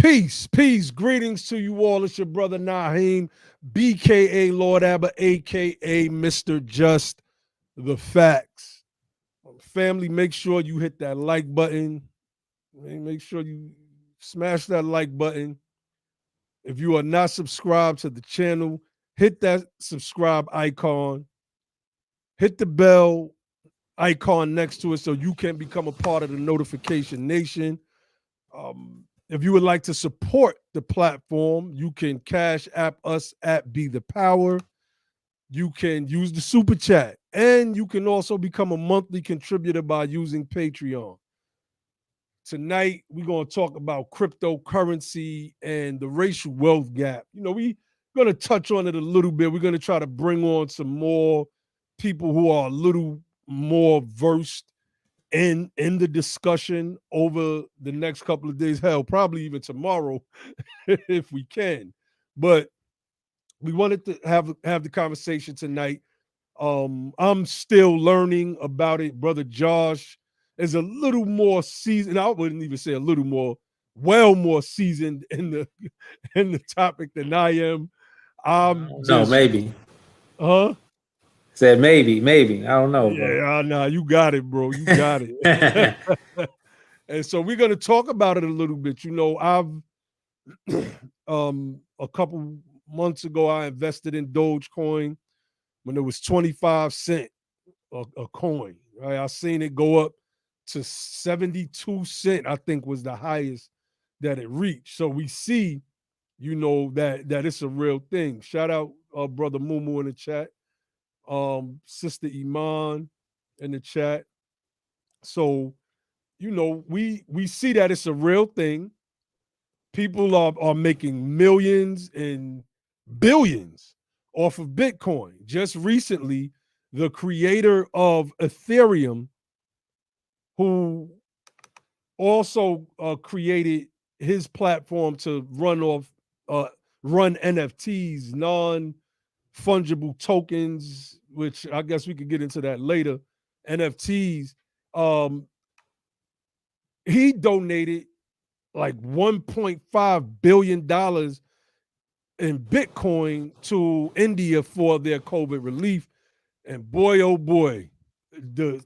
Peace. Greetings to you all. It's your brother Naheem, BKA Lord Abba, aka Mr. Just the Facts. Family, make sure you hit that like button. Make sure you smash that like button. If you are not subscribed to the channel, hit that subscribe icon. Hit the bell icon next to it so you can become a part of the Notification Nation. If you would like to support the platform, you can cash app us at BETHEPOWER. You can use the super chat, and you can also become a monthly contributor by using Patreon. Tonight, we're going to talk about cryptocurrency and the racial wealth gap. We're going to touch on it a little bit. We're going to try to bring on some more people who are a little more versed in the discussion over the next couple of days. Hell, probably even tomorrow if we can. But we wanted to have the conversation tonight. I'm still learning about it. Brother Josh is a little more seasoned. I wouldn't even say a little more, well more seasoned in the topic than I am. No, maybe. Huh? Said maybe. I don't know. Yeah, nah, you got it, bro. You got it. And so we're going to talk about it a little bit. I've a couple months ago, I invested in Dogecoin when it was 25 cents a coin. Right, I seen it go up to 72 cents. I think was the highest that it reached. So we see, that it's a real thing. Shout out brother Mumu in the chat, sister Iman in the chat. So we see that it's a real thing. People are making millions and billions off of Bitcoin. Just recently, the creator of Ethereum, who also created his platform to run NFTs, non-fungible tokens, which I guess we could get into that later, NFTs, he donated like $1.5 billion in Bitcoin to India for their COVID relief. And boy, oh boy, the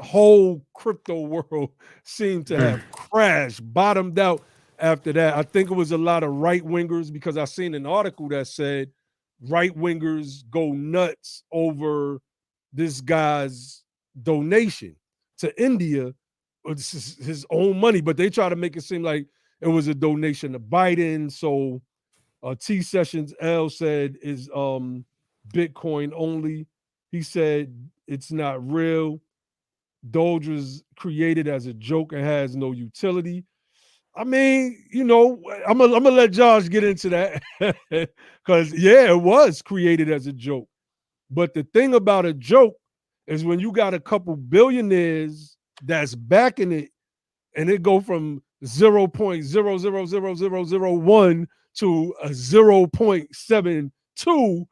whole crypto world seemed to have crashed, bottomed out after that. I think it was a lot of right-wingers, because I seen an article that said right-wingers go nuts over this guy's donation to India. It's his own money, but they try to make it seem like it was a donation to Biden. So T Sessions L said is Bitcoin only. He said it's not real. Doge was created as a joke and has no utility. I mean, I'm gonna let Josh get into that because yeah, it was created as a joke. But the thing about a joke is when you got a couple billionaires that's backing it, and it go from 0.00001 to a 0.72.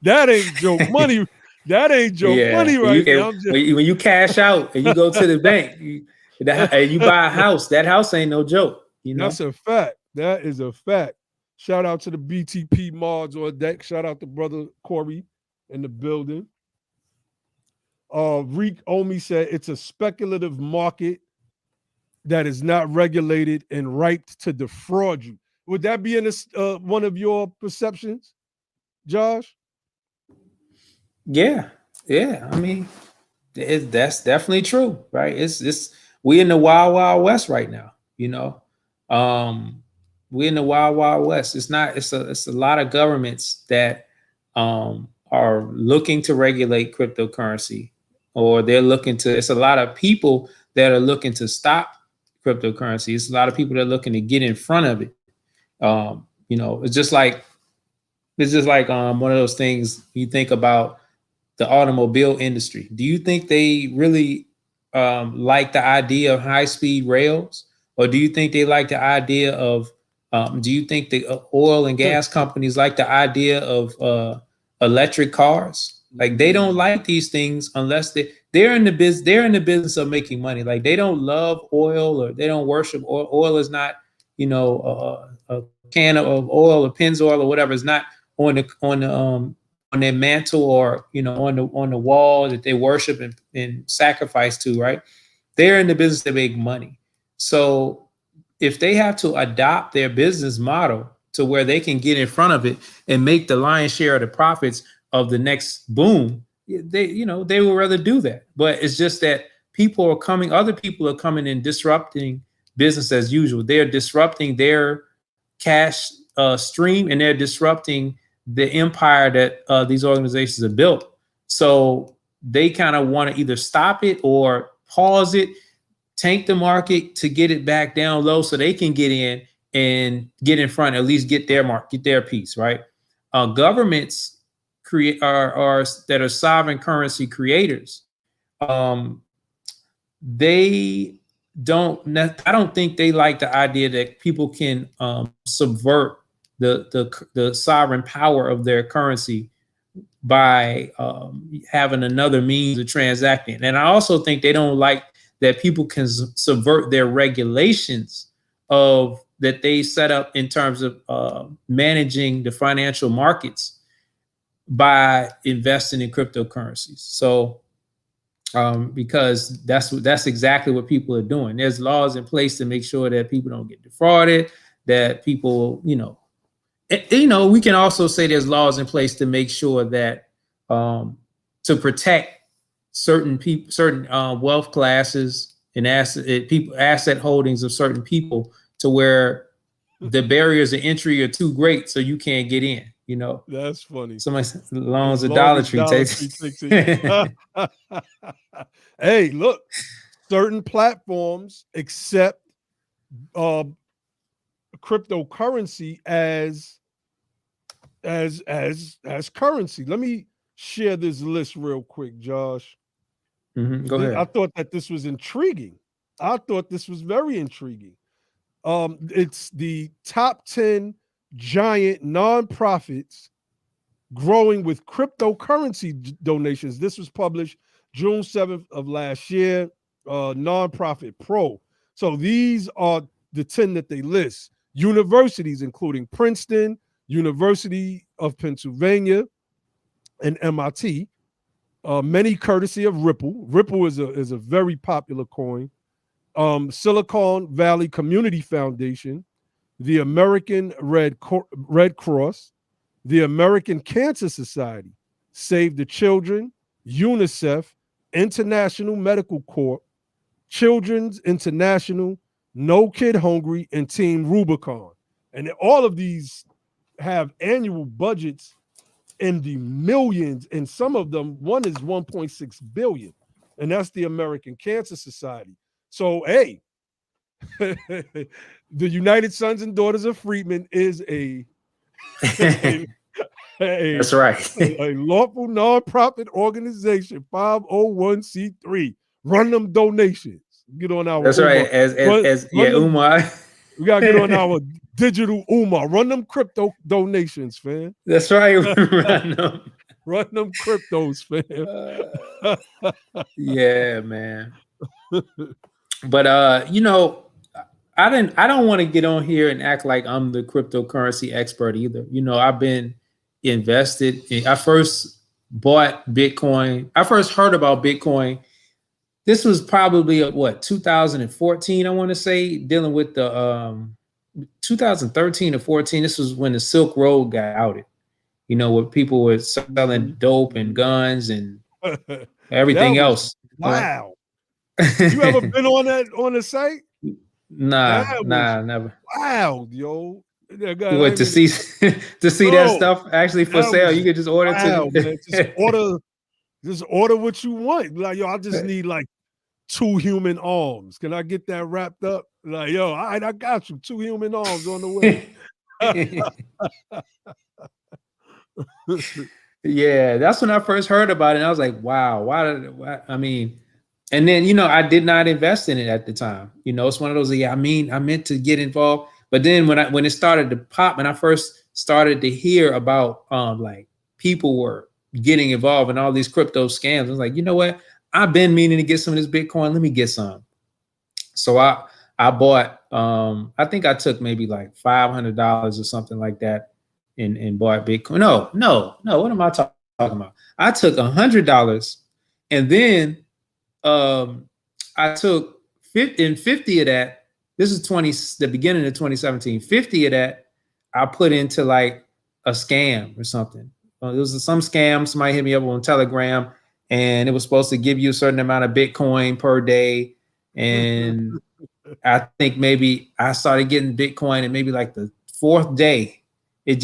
That ain't joke money. That ain't joke money right now. When you cash out and you go to the bank, and you buy a house, that house ain't no joke. That's a fact. That is a fact. Shout out to the BTP mods on deck. Shout out to brother Corey in the building. Reek Omi said it's a speculative market that is not regulated and ripe to defraud you. Would that be in one of your perceptions, Josh? Yeah. I mean, that's definitely true, right? It's we in the wild, wild west right now. We in the wild, wild west. It's a lot of governments that are looking to regulate cryptocurrency, or it's a lot of people that are looking to stop cryptocurrency. It's a lot of people that are looking to get in front of it. It's just like one of those things you think about the automobile industry. Do you think they really like the idea of high-speed rails, or do you think they like the idea of do you think the oil and gas companies like the idea of electric cars? Like they don't like these things unless they're in the business. They're in the business of making money. Like they don't love oil or they don't worship oil. Oil is not, a can of oil or Pennzoil or whatever. It's not on their mantle or on the wall that they worship and sacrifice to. Right? They're in the business to make money. So if they have to adopt their business model to where they can get in front of it and make the lion's share of the profits of the next boom, they will rather do that. But it's just that other people are coming and disrupting business as usual. They're disrupting their cash stream, and they're disrupting the empire that these organizations have built. So they kind of want to either stop it or pause it, tank the market to get it back down low so they can get in and get in front, at least get their piece, right? Governments that are sovereign currency creators. I don't think they like the idea that people can subvert the sovereign power of their currency by having another means of transacting. And I also think they don't like that people can subvert their regulations that they set up in terms of managing the financial markets by investing in cryptocurrencies. So because that's exactly what people are doing. There's laws in place to make sure that people don't get defrauded, that people, we can also say there's laws in place to make sure that to protect certain people, certain wealth classes and asset holdings of certain people, to where the barriers of entry are too great, so you can't get in. That's funny. Somebody loans of Dollar Tree takes it. Hey, look, certain platforms accept cryptocurrency as currency. Let me share this list real quick, Josh. Go ahead. I thought that this was intriguing. I thought this was very intriguing. It's the top 10 giant nonprofits growing with cryptocurrency donations. This was published June 7th of last year, Nonprofit Pro. So these are the 10 that they list. Universities, including Princeton, University of Pennsylvania, and MIT, many courtesy of Ripple. Ripple is a very popular coin. Silicon Valley Community Foundation, the American Red Cross, the American Cancer Society, Save the Children, UNICEF, International Medical Corp, Children's International, No Kid Hungry, and Team Rubicon. And all of these have annual budgets in the millions, and some of them, one is 1.6 billion, and that's the American Cancer Society. So, hey, the United Sons and Daughters of Freedmen is that's right. a lawful nonprofit organization, 501c3. Run them donations. Get on our. That's Umar. right. As Umar. We gotta get on our digital Umar. Run them crypto donations, fam. That's right. Run them. Run them cryptos, fam. Yeah, man. But I don't want to get on here and act like I'm the cryptocurrency expert either. I've been invested I first bought Bitcoin. I first heard about Bitcoin. This was probably 2014, I want to say, dealing with the 2013 or 14. This was when the Silk Road got outed, where people were selling dope and guns and everything else. Wow. You ever been on the site? Nah, never. Wow, yo. You went to see that stuff actually for sale. You could just order Just order what you want. Like, yo, I just need like 2 human arms. Can I get that wrapped up? Like, yo, all right, I got you. 2 human arms on the way. Yeah, that's when I first heard about it. And I was like, wow, and then, I did not invest in it at the time. It's one of those, I meant to get involved. But then when it started to pop and I first started to hear about like people were getting involved in all these crypto scams. I was like, you know what? I've been meaning to get some of this Bitcoin. Let me get some. So I bought, I think I took maybe like $500 or something like that and bought Bitcoin. No. What am I talking about? I took $100 and then I took 50 of that. This is the beginning of 2017. 50 of that I put into like a scam or something. It was some scam. Somebody hit me up on Telegram, and it was supposed to give you a certain amount of Bitcoin per day. And I think maybe I started getting Bitcoin, and maybe like the 4th day, it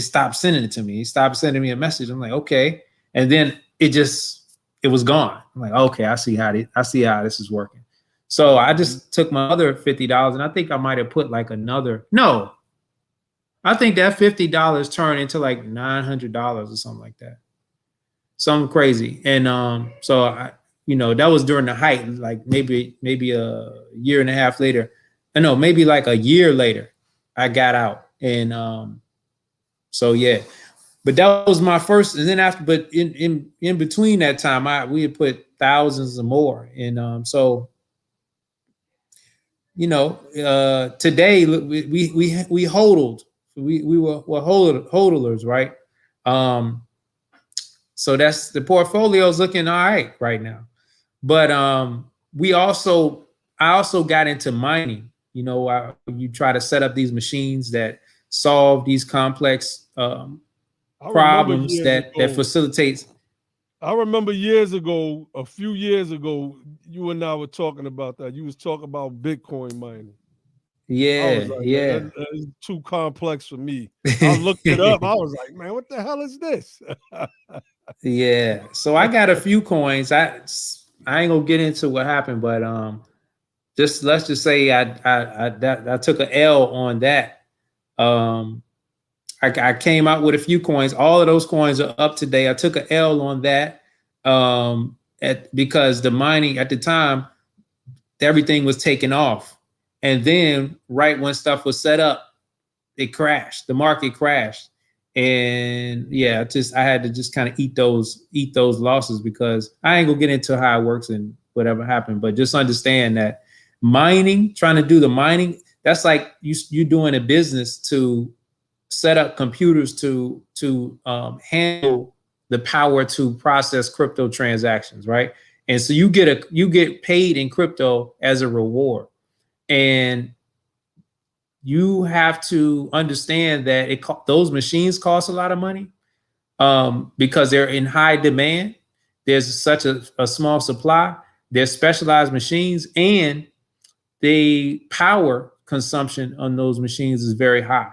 stopped sending it to me. It stopped sending me a message. I'm like, okay, and then it was gone. I'm like, okay, I see how this is working. So I just took my other $50, and I think I might have put like I think that $50 turned into like $900 or something like that. Something crazy. And so I, that was during the height, like maybe a year and a half later. No, maybe like a year later, I got out. And so yeah. But that was my first, and then after, but in between that time, we had put thousands or more. And so today we hodled. We were hodlers, right? So that's the portfolio's looking all right now. But I also got into mining. You try to set up these machines that solve these complex problems that facilitates. I remember a few years ago, you and I were talking about that. You was talking about Bitcoin mining. Yeah, I was like, yeah. that's too complex for me. I looked it up. I was like, man, what the hell is this? Yeah. So I got a few coins. I ain't gonna get into what happened, but let's just say I took an L on that. I came out with a few coins. All of those coins are up today. I took an L on that because the mining at the time, everything was taken off. And then right when stuff was set up, it crashed. The market crashed. And yeah, I had to just kind of eat those losses, because I ain't gonna get into how it works and whatever happened, but just understand that trying to do the mining, that's like you doing a business to set up computers to handle the power to process crypto transactions, right? And so you get paid in crypto as a reward, and you have to understand that those machines cost a lot of money because they're in high demand. There's such a small supply. There's specialized machines, and the power consumption on those machines is very high.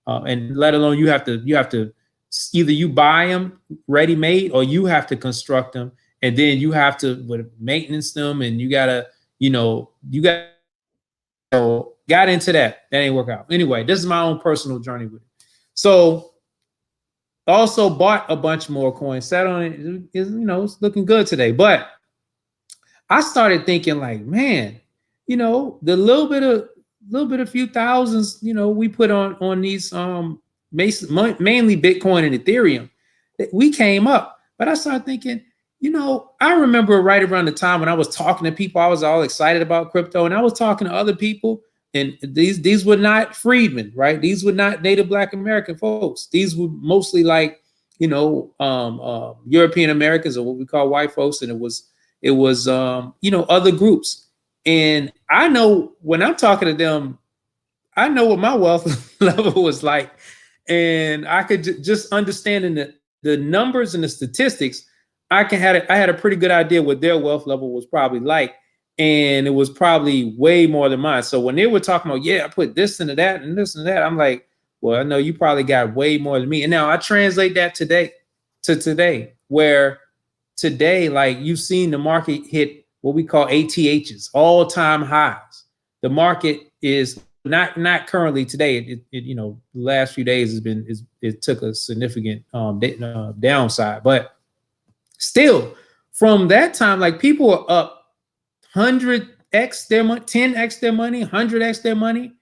And let alone you have to either you buy them ready made, or you have to construct them, and then you have to maintenance them, and you gotta got into that ain't work out. Anyway, this is my own personal journey with it. So also bought a bunch more coins, sat on it. It's looking good today, but I started thinking like, man, the little bit of few thousands, we put on these mainly Bitcoin and Ethereum, we came up. But I started thinking, I remember right around the time when I was talking to people, I was all excited about crypto, and I was talking to other people, and these were not freedmen, right? These were not Native Black American folks. These were mostly like, European Americans, or what we call white folks, and it was other groups. And I know when I'm talking to them, I know what my wealth level was like, and I could just understanding the numbers and the statistics. I had a pretty good idea what their wealth level was probably like, and it was probably way more than mine. So when they were talking about, I put this into that and this and that, I'm like, well, I know you probably got way more than me. And now I translate that today, where today, like, you've seen the market hit what we call ATHs, all-time highs. The market is not currently today. The last few days it took a significant downside, but still, from that time, like, people are up 100x their money, 10x their money, 100x their money.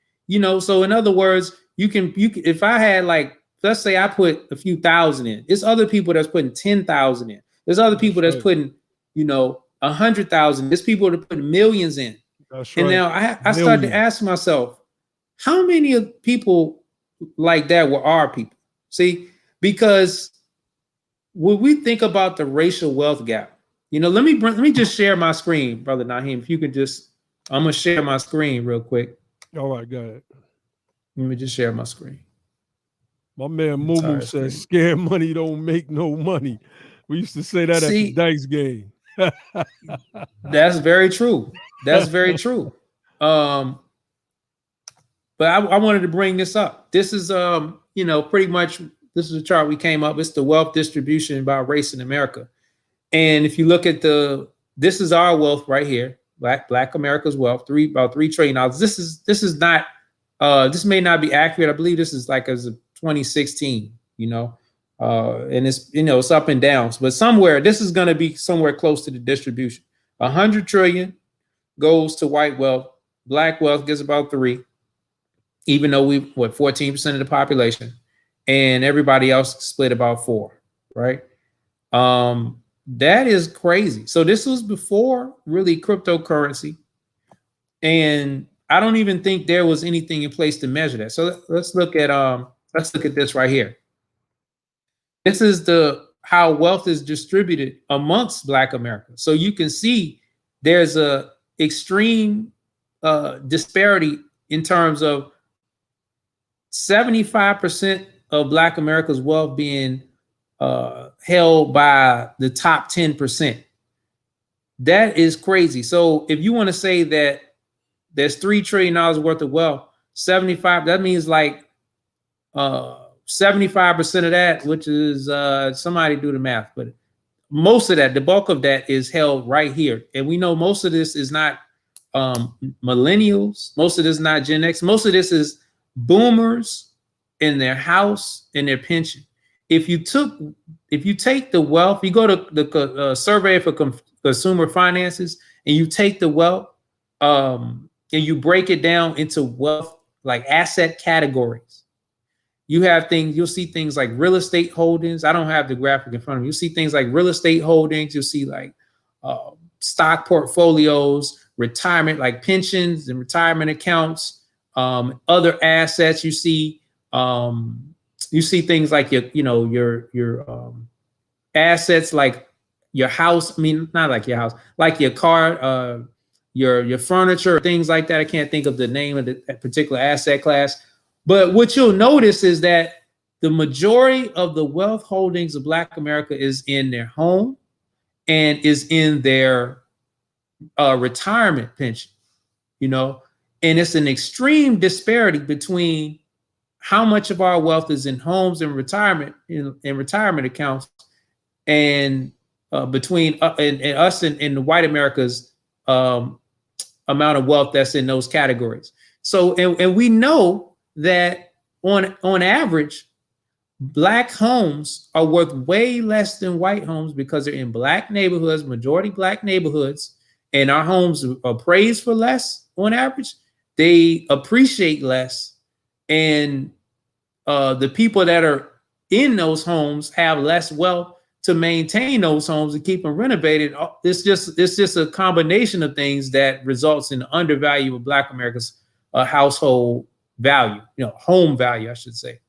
So in other words, you can if I had like let's say I put a few thousand in. It's other people that's putting 10,000 in. There's other people that's putting, 100,000. There's people that are putting millions in. That's and right. now I started to ask myself, how many of people like that were our people? See, because when we think about the racial wealth gap, let me just share my screen, Brother Naheem. If you could I'm gonna share my screen real quick. All right, go ahead. Let me just share my screen. My man Mumu says, "Scare money don't make no money." We used to say that at the dice game. That's very true. That's very true. But I wanted to bring this up. This is pretty much, this is a chart we came up. It's the wealth distribution by race in America. And if you look at this is our wealth right here, Black America's wealth, about $3 trillion. This is not this may not be accurate. I believe this is like as of 2016, and it's it's up and down, but somewhere this is going to be somewhere close to the distribution. 100 trillion goes to white wealth, Black wealth gets about 3, even though 14% of the population, and everybody else split about 4, right? That is crazy. So this was before really cryptocurrency, and I don't even think there was anything in place to measure that. So let's look at this right here. This is how wealth is distributed amongst Black America. So you can see there's a extreme disparity in terms of 75% of Black America's wealth being held by the top 10%. That is crazy. So if you want to say that there's $3 trillion worth of wealth, 75, that means like 75% of that, which is somebody do the math, but most of that, the bulk of that is held right here. And we know most of this is not millennials. Most of this is not Gen X. Most of this is boomers in their house and their pension. If you take the wealth, you go to the survey for consumer finances, and you take the wealth and you break it down into wealth, like asset categories. You'll see things like real estate holdings. I don't have the graphic in front of me. You'll see things like real estate holdings. You'll see like stock portfolios, retirement, like pensions and retirement accounts, other assets. You see things like your assets, like your house. I mean, not like your house, like your car, your furniture, things like that. I can't think of the name of that particular asset class. But what you'll notice is that the majority of the wealth holdings of Black America is in their home and is in their retirement pension, and it's an extreme disparity between how much of our wealth is in homes and retirement in retirement accounts, and between and us and the white America's amount of wealth that's in those categories. So, and we know that on average, Black homes are worth way less than white homes because they're in Black neighborhoods, majority Black neighborhoods, and our homes are praised for less on average. They appreciate less, and the people that are in those homes have less wealth to maintain those homes and keep them renovated. It's just a combination of things that results in the undervalue of Black America's household value, home value, I should say.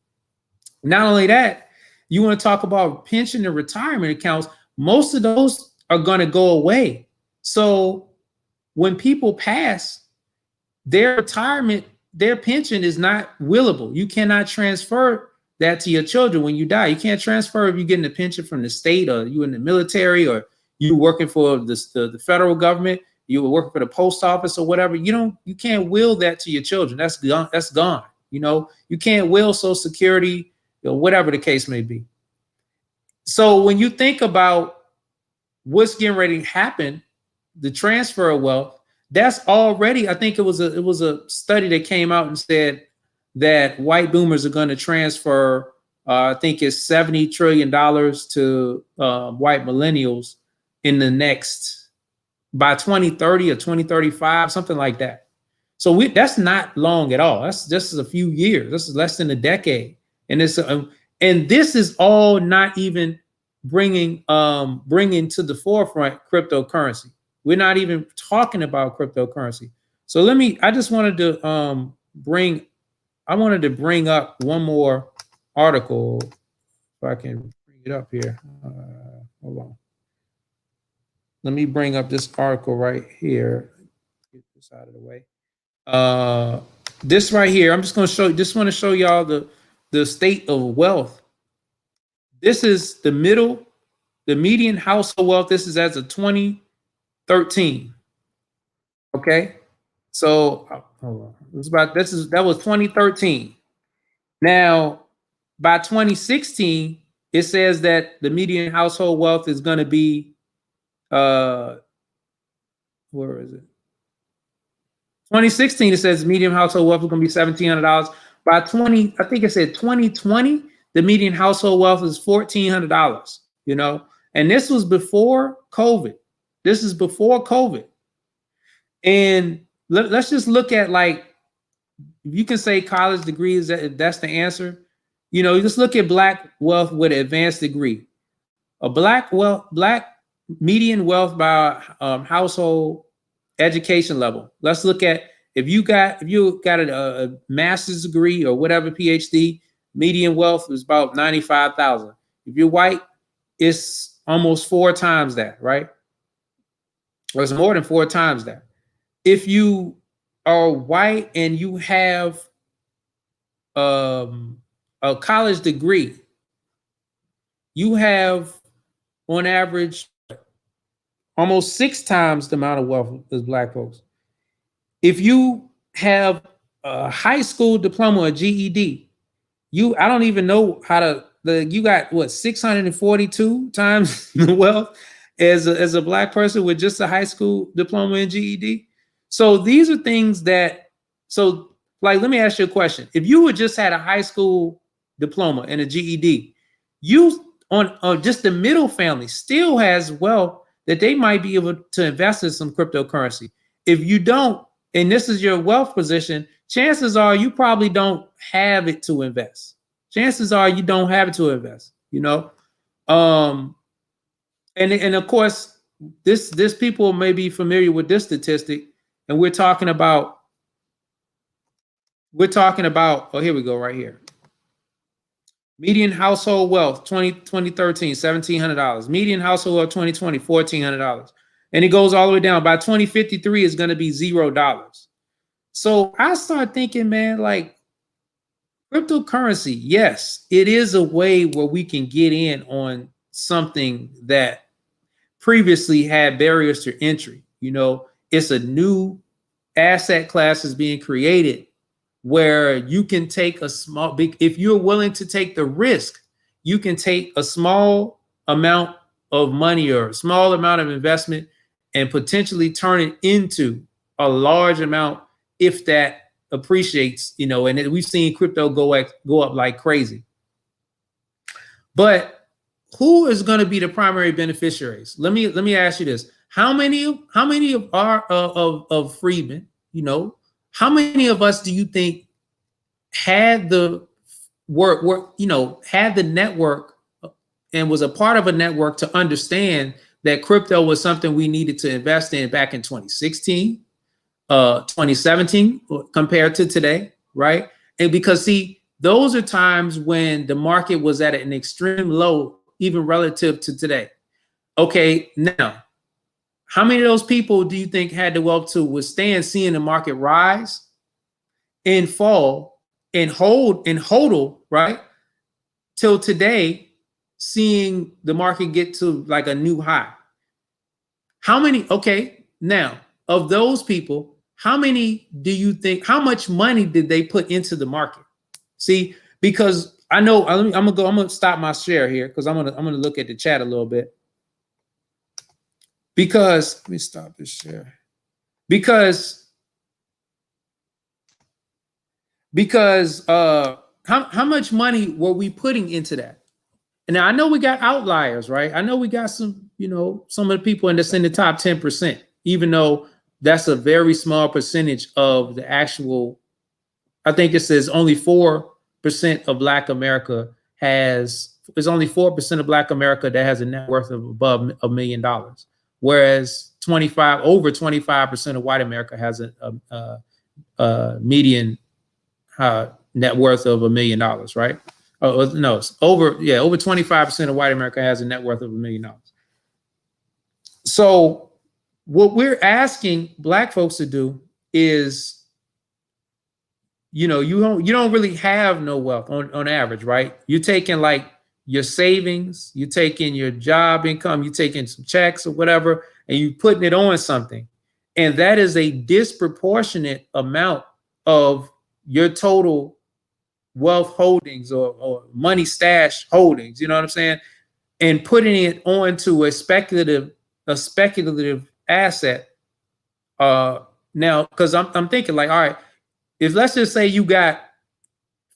Not only that, you want to talk about pension and retirement accounts. Most of those are going to go away. So when people pass, their retirement, their pension is not willable. You cannot transfer that to your children when you die. You can't transfer if you're getting a pension from the state, or you in the military, or you working for the federal government, you were working for the post office or whatever. You can't will that to your children. That's gone. That's gone. You can't will Social Security, whatever the case may be. So when you think about what's getting ready to happen, the transfer of wealth, that's already, I think it was a study that came out and said that white boomers are going to transfer, I think it's $70 trillion to white millennials in the next, by 2030 or 2035, something like that. So that's not long at all. That's just a few years. This is less than a decade. And And this is all not even bringing to the forefront cryptocurrency. We're not even talking about cryptocurrency. So I just wanted to bring up one more article, if I can bring it up here. Hold on. Let me bring up this article right here. Get this out of the way. This right here, I'm just going to show. Just want to show y'all the state of wealth. This is the median household wealth. This is as of 2013. Okay, so hold on. That was 2013. Now, by 2016, it says that the median household wealth is going to be where is it? 2016, it says median household wealth is going to be $1,700. By 2020, the median household wealth is $1,400. You know, and this was before COVID. This is before COVID. And let's just look at, like, you can say college degrees, that's the answer. You know, you just look at black wealth with an advanced degree. A black median wealth by household education level. Let's look at if you got a master's degree or whatever, PhD, median wealth is about 95,000. If you're white, it's almost 4 times that, right? Or it's more than 4 times that. If you are white and you have a college degree, you have on average almost 6 times the amount of wealth as black folks. If you have a high school diploma or GED, I don't even know you got what, 642 times the wealth as a black person with just a high school diploma and GED. So these are things like, let me ask you a question. If you would just had a high school diploma and a GED, you on just the middle family still has wealth that they might be able to invest in some cryptocurrency. If you don't, and this is your wealth position, chances are you probably don't have it to invest. Chances are you don't have it to invest, you know? And of course, this people may be familiar with this statistic, and we're talking about, oh, here we go, right here. Median household wealth 2013, $1,700. Median household wealth 2020, $1,400. And it goes all the way down. By 2053, it's going to be $0. So I start thinking, man, like, cryptocurrency, yes, it is a way where we can get in on something that previously had barriers to entry. You know, it's a new asset class is being created where you can take if you're willing to take the risk, you can take a small amount of money or a small amount of investment and potentially turn it into a large amount if that appreciates, you know, and we've seen crypto go up like crazy. But who is going to be the primary beneficiaries? Let me ask you this. How many of freedmen, you know, how many of us do you think had the had the network and was a part of a network to understand that crypto was something we needed to invest in back in 2016, 2017 compared to today, right? And because, see, those are times when the market was at an extreme low, even relative to today. Okay, now, how many of those people do you think had the wealth to withstand seeing the market rise and fall and hodl, right, till today, seeing the market get to like a new high? How many? Okay, now, of those people, how many do you think, how much money did they put into the market? See, because I know, I'm gonna stop my share here because I'm gonna look at the chat a little bit. Because let me stop this share. Because how much money were we putting into that? And now I know we got outliers, right? I know we got some, you know, some of the people that's in the top 10%, even though that's a very small percentage of the actual. I think it says only 4% of Black America there's only 4% of Black America that has a net worth of above $1 million, whereas over 25% of white America has a median net worth of $1 million, right? No, over 25% of white America has a net worth of $1 million. So what we're asking Black folks to do is, you don't really have no wealth on average, right? You're taking like your savings, you're taking your job income, you're taking some checks or whatever, and you're putting it on something. And that is a disproportionate amount of your total wealth holdings or money stash holdings, you know what I'm saying? And putting it onto a speculative asset. Now, because I'm thinking like, all right, if let's just say you got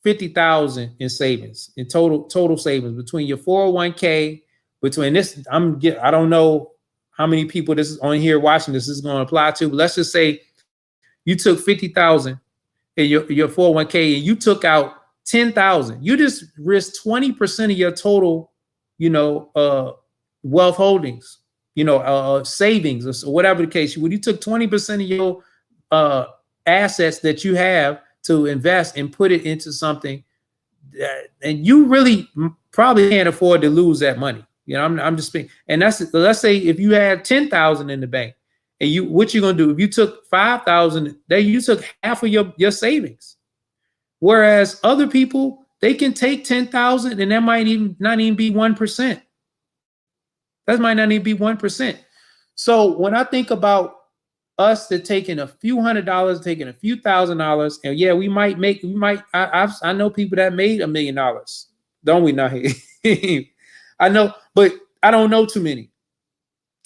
50,000 in savings, in total savings between your 401k, between this, I don't know how many people this is on here watching this is going to apply to, but let's just say you took 50,000 in your 401k and you took out 10,000. You just risked 20% of your total, wealth holdings, savings or whatever the case. When you took 20% of your assets that you have to invest and put it into something and you really probably can't afford to lose that money. I'm just speaking. And let's say if you had 10,000 in the bank and what you going to do? If you took 5,000, then you took half of your savings. Whereas other people, they can take 10,000 and that might not even be 1%. That might not even be 1%. So when I think about us that taking a few $100s, taking a few $1,000s, and yeah, I know people that made $1 million, don't we? Not here. I know, but I don't know too many.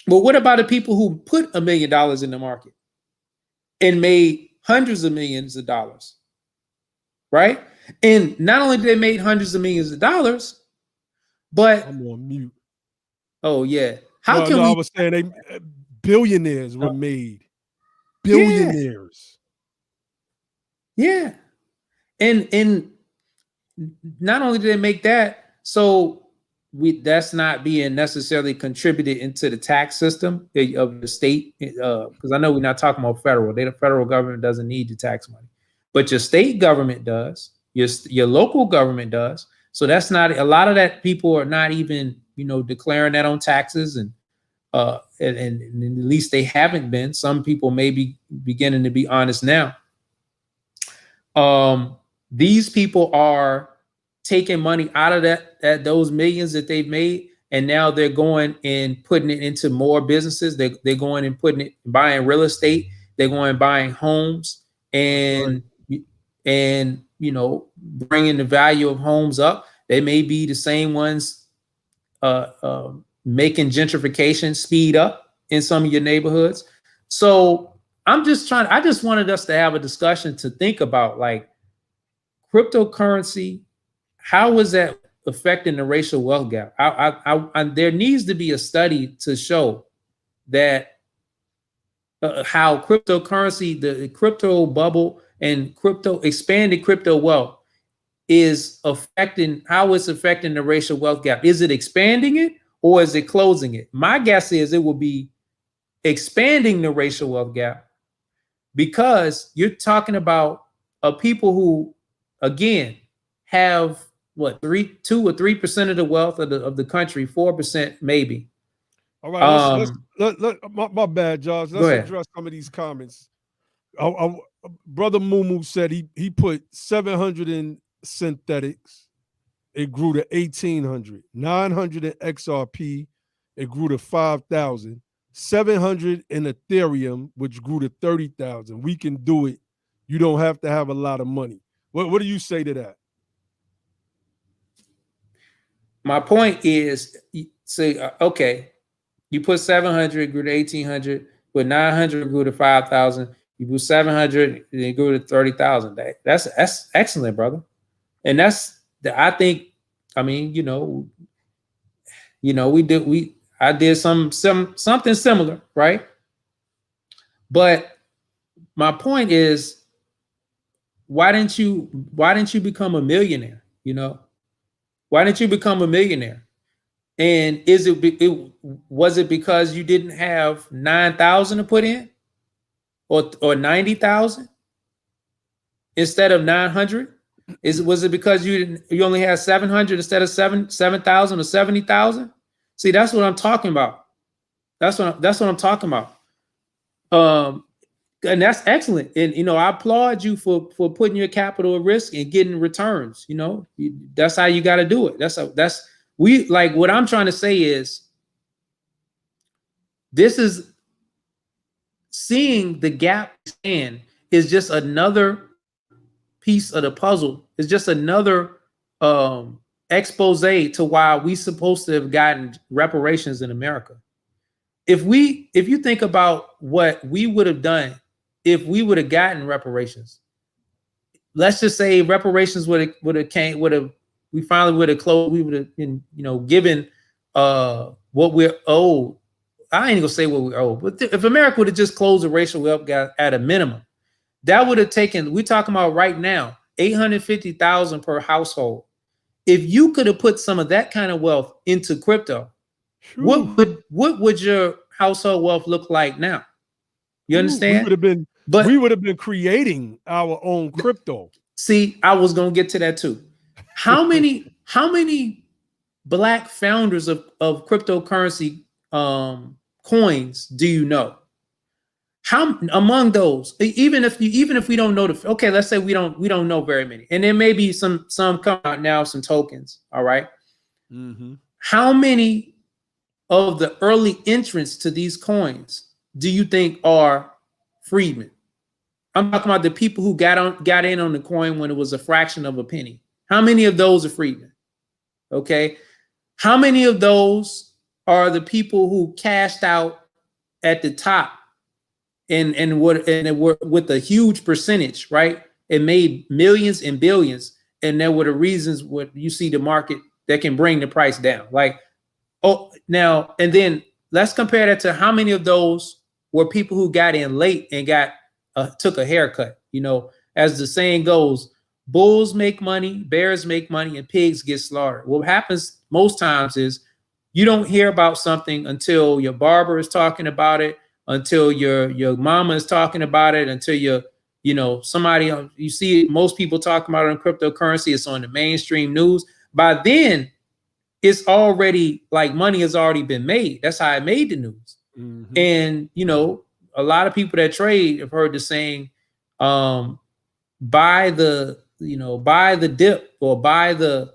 But what about the people who put $1 million in the market and made hundreds of millions of dollars, right? And not only did they make hundreds of millions of dollars, but I'm on mute. Oh yeah, I was saying billionaires were made. Billionaires. Yeah. And not only did they make that, so that's not being necessarily contributed into the tax system of the state, because I know we're not talking about federal. The federal government doesn't need the tax money, but your state government does. Your local government does. So that's not a lot of that. People are not even declaring that on taxes, and at least they haven't been. Some people may be beginning to be honest now. These people are taking money out of those millions that they've made, and now they're going and putting it into more businesses. They're going and buying real estate. They're going and buying homes, and bringing the value of homes up. They may be the same ones making gentrification speed up in some of your neighborhoods. So I just wanted us to have a discussion to think about, like, cryptocurrency. How is that affecting the racial wealth gap? There needs to be a study to show that how cryptocurrency, the crypto bubble and expanded crypto wealth is affecting the racial wealth gap. Is it expanding it or is it closing it? My guess is it will be expanding the racial wealth gap, because you're talking about people who, again, have 2 or 3% of the wealth of the country, 4% maybe. All right, my bad, Josh. Let's address some of these comments. Brother Mumu said he put 700 in synthetics, it grew to 1,800. 900 in XRP, it grew to 5,000. 700 in Ethereum, which grew to 30,000. We can do it. You don't have to have a lot of money. What do you say to that? My point is, okay, you put 700, grew to 1,800, put 900, grew to 5,000. You put 700, and it grew to 30,000. That's excellent, brother. And I think, I mean, I did something similar, right? But my point is, why didn't you become a millionaire? Why didn't you become a millionaire? And was it because you didn't have 9,000 to put in, or 90,000 instead of 900? Was it because you only had 700 instead of 7,000 or 70,000? See, that's what I'm talking about. That's what I'm talking about. And that's excellent. And I applaud you for putting your capital at risk and getting returns. That's how you got to do it. What I'm trying to say is, this is seeing the gap in is just another piece of the puzzle. It's just another expose to why we supposed to have gotten reparations in America. If you think about what we would have done if we would have gotten reparations, let's just say reparations we finally would have closed, we would have been, given what we're owed. I ain't gonna say what we're owed, but if America would have just closed the racial wealth gap at a minimum, that would have taken, we're talking about right now, 850,000 per household. If you could have put some of that kind of wealth into crypto, what would your household wealth look like now? You understand? We would have been creating our own crypto. See, I was gonna get to that too. How many black founders of cryptocurrency coins do you know? How among those, even if we don't know let's say we don't know very many, and there may be some come out now, some tokens. All right. Mm-hmm. How many of the early entrants to these coins do you think are freedmen? I'm talking about the people who got in on the coin when it was a fraction of a penny. How many of those are freedmen? Okay. How many of those are the people who cashed out at the top and were with a huge percentage, right? It made millions and billions, and there were the reasons what you see the market that can bring the price down. Now, and then let's compare that to how many of those were people who got in late and took a haircut. As the saying goes, bulls make money, bears make money, and pigs get slaughtered. What happens most times is you don't hear about something until your barber is talking about it, until your mama is talking about it, until somebody, you see most people talking about it on cryptocurrency. It's on the mainstream news. By then, it's already like money has already been made. That's how it made the news. Mm-hmm. And a lot of people that trade have heard the saying, buy the dip, or buy the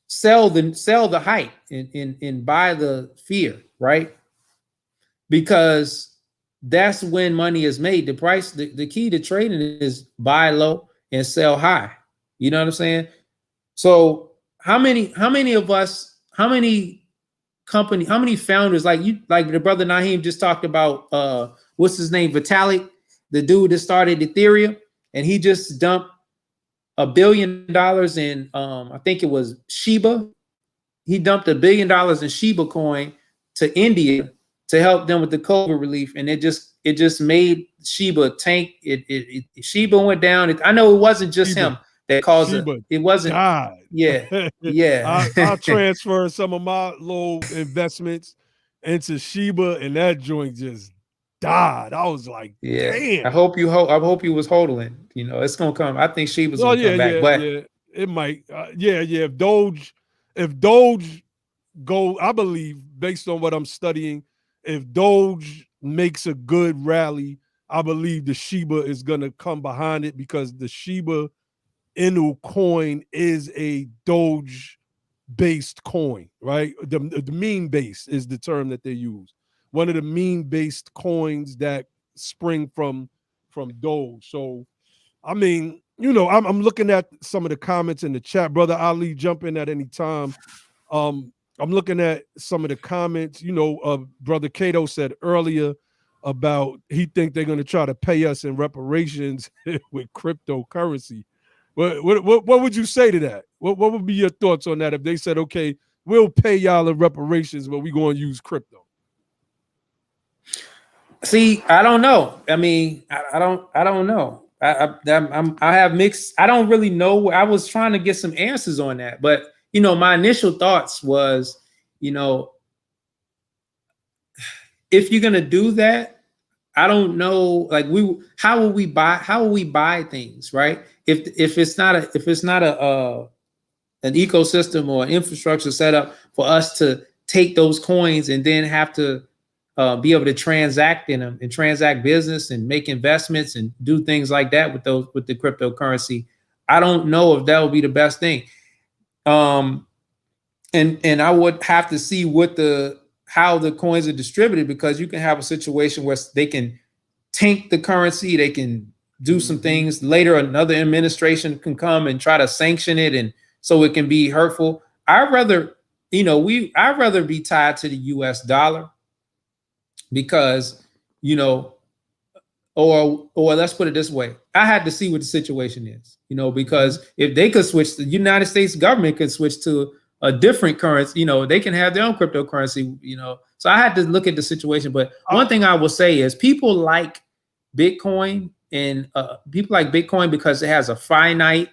sell the hype, and buy the fear, right? Because that's when money is made. The price, the key to trading is buy low and sell high. You know what I'm saying? So how many of us, how many founders, like the brother Naheem just talked about, what's his name? Vitalik, the dude that started Ethereum, and he just dumped $1 billion in, I think it was Shiba. He dumped $1 billion in Shiba coin to India to help them with the COVID relief, and it just made Shiba tank. Shiba went down. I know it wasn't just him that caused it. It wasn't. Died. Yeah. I transferred some of my low investments into Shiba, and that joint just died. I was like, damn. I hope you was hodling. It's gonna come. I think Shiba's gonna come back. But it might. If Doge go, I believe, based on what I'm studying, if Doge makes a good rally, I believe the Shiba is gonna come behind it, because the Shiba Inu coin is a Doge based coin, right? The meme base is the term that they use. One of the meme based coins that spring from Doge. So, I mean, I'm looking at some of the comments in the chat. Brother Ali, jump in at any time. I'm looking at some of the comments. Brother Cato said earlier about he think they're going to try to pay us in reparations with cryptocurrency. What would you say to that? What would be your thoughts on that if they said, okay, we'll pay y'all in reparations, but we're going to use crypto? See, I don't know. I mean, I don't know. I have mixed. I don't really know. I was trying to get some answers on that, but my initial thoughts was, if you're gonna do that, I don't know. Like how will we buy things, right? If it's not a an ecosystem or an infrastructure set up for us to take those coins and then have to be able to transact in them and transact business and make investments and do things like that with the cryptocurrency. I don't know if that would be the best thing. And I would have to see how the coins are distributed, because you can have a situation where they can tank the currency, they can do some things later. Another administration can come and try to sanction it, and so it can be hurtful. I'd rather be tied to the US dollar, because or let's put it this way, I had to see what the situation is, because if they could switch, the United States government could switch to a different currency, they can have their own cryptocurrency, so I had to look at the situation. But one thing I will say is people like Bitcoin, and people like Bitcoin because it has a finite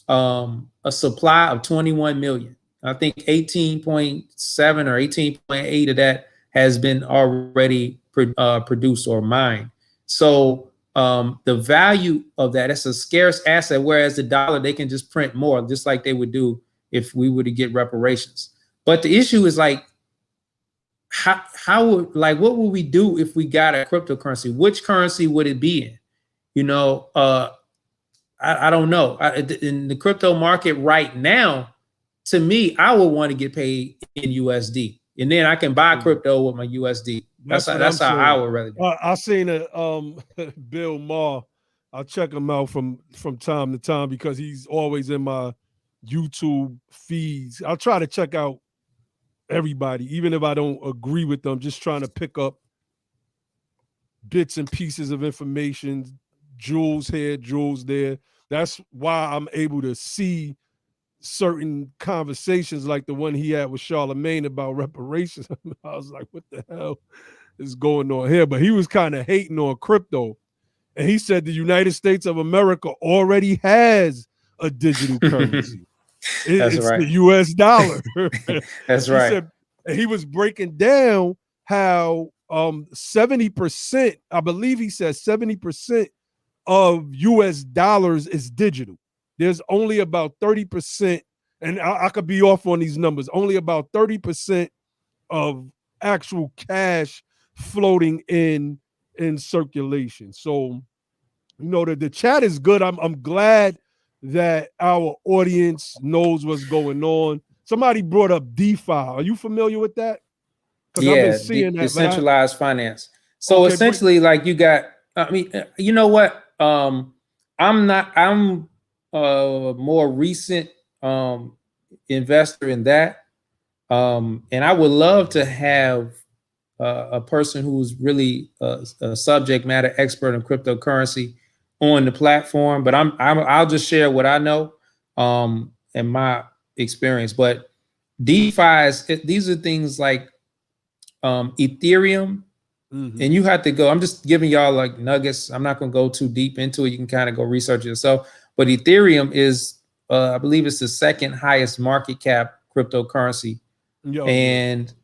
a supply of 21 million. I think 18.7 or 18.8 of that has been already produced or mined. So the value of that, it's a scarce asset, whereas the dollar, they can just print more, just like they would do if we were to get reparations. But the issue is like, what would we do if we got a cryptocurrency? Which currency would it be in? I don't know. In the crypto market right now, to me, I would want to get paid in USD, and then I can buy crypto with my USD. That's how I would rather do. I seen Bill Maher. I'll check him out from time to time because he's always in my YouTube feeds. I'll try to check out everybody, even if I don't agree with them, just trying to pick up bits and pieces of information, jewels here, jewels there. That's why I'm able to see certain conversations like the one he had with Charlemagne about reparations. I was like, what the hell is going on here? But he was kind of hating on crypto. And he said the United States of America already has a digital currency. It's right. The US dollar. That's right. Said, and he was breaking down how 70%, I believe he said 70% of US dollars is digital. There's only about 30%, and I could be off on these numbers, only about 30% of actual cash floating in circulation. So, the chat is good. I'm glad that our audience knows what's going on. Somebody brought up DeFi. Are you familiar with that? Yeah, I've been seeing that. Decentralized finance. So okay, essentially, like you got, I mean, you know what? I'm a more recent investor in that. And I would love to have a person who's really a subject matter expert in cryptocurrency on the platform, but I'll just share what I know and my experience. But DeFi these are things like Ethereum, and you have to go. I'm just giving y'all like nuggets. I'm not going to go too deep into it. You can kind of go research it yourself. But Ethereum is, I believe, it's the second highest market cap cryptocurrency, and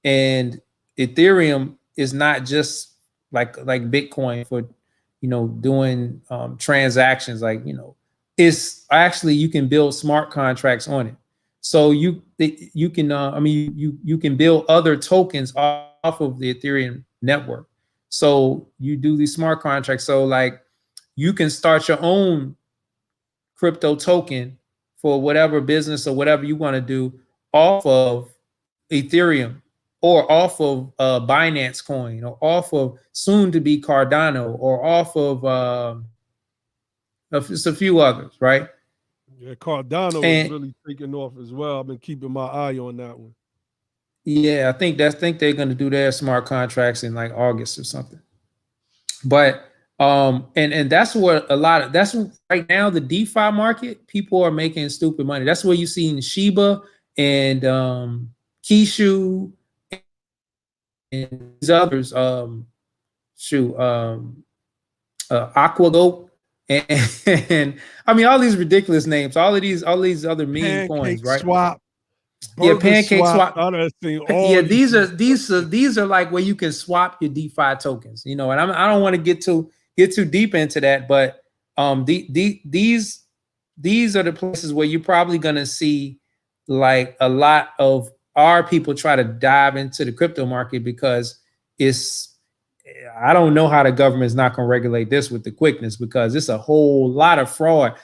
Ethereum is not just like Bitcoin for doing transactions. Like it's actually, you can build smart contracts on it. So you can you can build other tokens off of the Ethereum network. So you do these smart contracts. So like you can start your own crypto token for whatever business or whatever you want to do off of Ethereum, or off of Binance Coin, or off of soon to be Cardano, or off of just a few others, right? Yeah, Cardano is really taking off as well. I've been keeping my eye on that one. Yeah, I think they're going to do their smart contracts in like August or something. But and that's what that's right now, the DeFi market, people are making stupid money. That's where you see in Shiba and Kishu and these others, AquaGoat. And I mean all these ridiculous names, all these other meme coins, Pancake right? swap, Yeah, burger pancake swap. swap. I done seen all Yeah, of these. these are like where you can swap your DeFi tokens, you know. And I don't want to get too deep into that, but these are the places where you're probably gonna see like a lot of our people try to dive into the crypto market because it's I don't know how the government's not gonna regulate this with the quickness because it's a whole lot of fraud.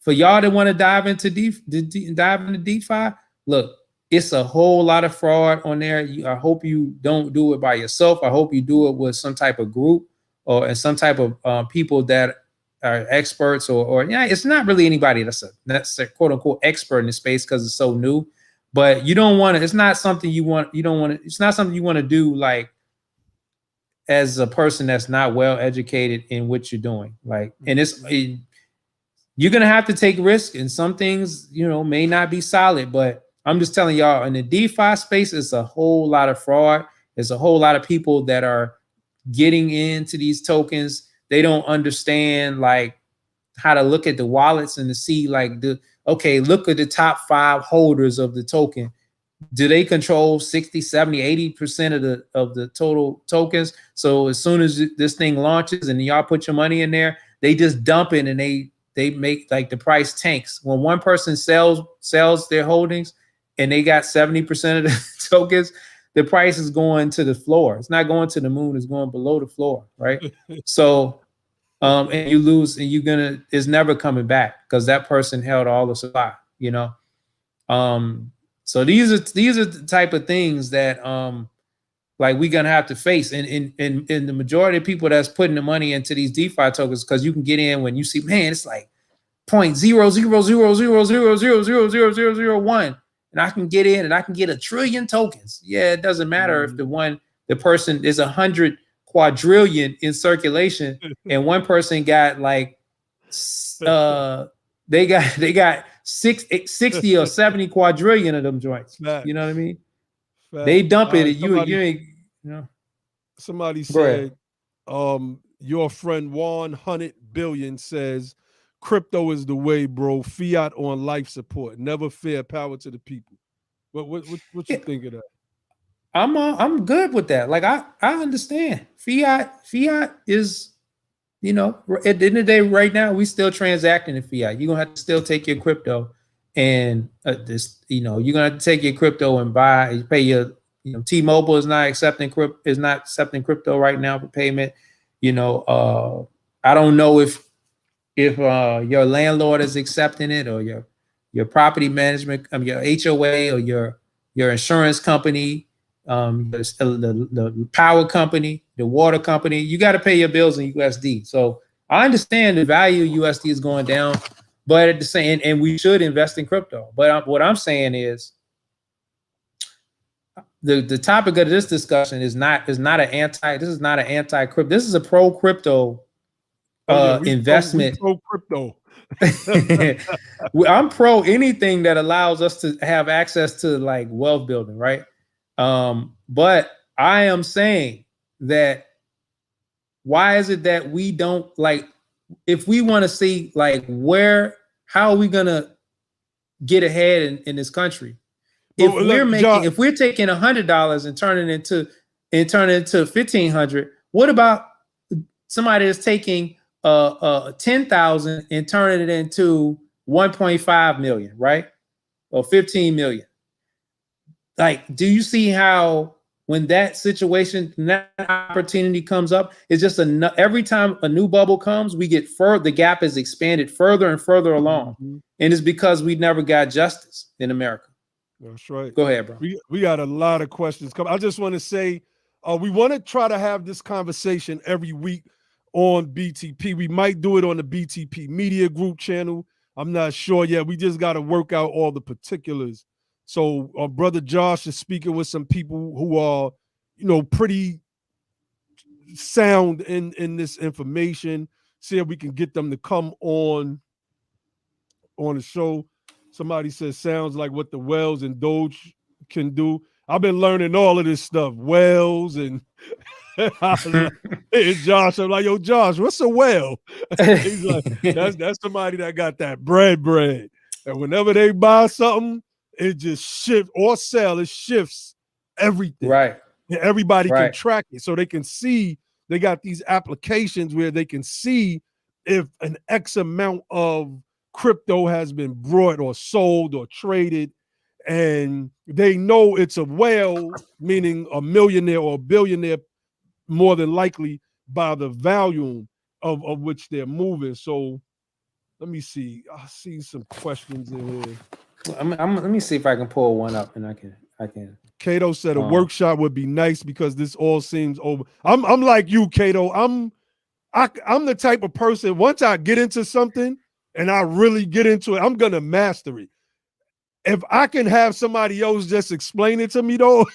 For y'all that want to dive into DeFi, look, it's a whole lot of fraud on there. I hope you don't do it by yourself. I hope you do it with some type of group or some type of people that are experts or yeah, it's not really anybody that's a quote unquote expert in the space because it's so new. But you don't want to. It's not something you want. You don't want to. It's not something you want to do like as a person that's not well educated in what you're doing. Like, and you're gonna have to take risk, and some things may not be solid. But I'm just telling y'all, in the DeFi space, it's a whole lot of fraud. There's a whole lot of people that are getting into these tokens. They don't understand like how to look at the wallets and to see like look at the top 5 holders of the token. Do they control 60, 70, 80% of the total tokens? So as soon as this thing launches and y'all put your money in there, they just dump it and they make like the price tanks. When one person sells their holdings and they got 70% of the tokens, the price is going to the floor. It's not going to the moon, it's going below the floor, right? So and you lose and it's never coming back because that person held all the supply, so these are the type of things that like we're gonna have to face. And the majority of people that's putting the money into these DeFi tokens, because you can get in when you see, man, it's like 0.00000000001, and I can get in and I can get 1 trillion tokens. Yeah, it doesn't matter if the person is 100 quadrillion in circulation and one person got like they got 60 or 70 quadrillion of them joints. Facts. You know what I mean? Facts. They dump it. You ain't. Somebody said, your friend 100 billion says, crypto is the way, bro. Fiat on life support. Never fear. Power to the people. What you think of that? I'm good with that. Like I understand. Fiat is, at the end of the day, right now, we still transacting in fiat. You're gonna have to still take your crypto and you're gonna have to take your crypto and pay your, T-Mobile is not accepting crypto right now for payment. I don't know if your landlord is accepting it or your property management, your HOA or your insurance company, the power company, the water company. You got to pay your bills in USD. So I understand the value of USD is going down, but at the same, and we should invest in crypto. But what I'm saying is, the topic of this discussion is not an anti. This is not an anti crypto. This is a pro crypto investment. Pro crypto. I'm pro anything that allows us to have access to like wealth building, right? But I am saying that why is it that we don't like, if we want to see like how are we gonna get ahead in this country? If we're taking $100 and turning it into 1,500, what about somebody that's taking 10,000 and turning it into 1.5 million, right? Or 15 million. Like, do you see how when that situation, that opportunity comes up, it's just every time a new bubble comes, we get the gap is expanded further and further along. Mm-hmm. And it's because we never got justice in America. That's right. Go ahead, bro. We got a lot of questions coming. I just want to say, we want to try to have this conversation every week on BTP. We might do it on the BTP Media Group channel. I'm not sure yet. We just got to work out all the particulars. So Brother Josh is speaking with some people who are, pretty sound in this information. See if we can get them to come on the show. Somebody says sounds like what the Wells and Doge can do. I've been learning all of this stuff, whales and and Josh. I'm like, yo, Josh, what's a whale? He's like, that's somebody that got that bread. And whenever they buy something, it just shifts or sell, it shifts everything. Right. And everybody can Right. track it. So they can see, they got these applications where they can see if an X amount of crypto has been brought or sold or traded. And they know it's a whale, meaning a millionaire or a billionaire, more than likely by the volume of which they're moving. So let me see. I see some questions in here. Let me see if I can pull one up, and I can. Cato said a workshop would be nice because this all seems over. I'm like you, Cato. I'm the type of person, once I get into something and I really get into it, I'm gonna master it. If I can have somebody else just explain it to me though,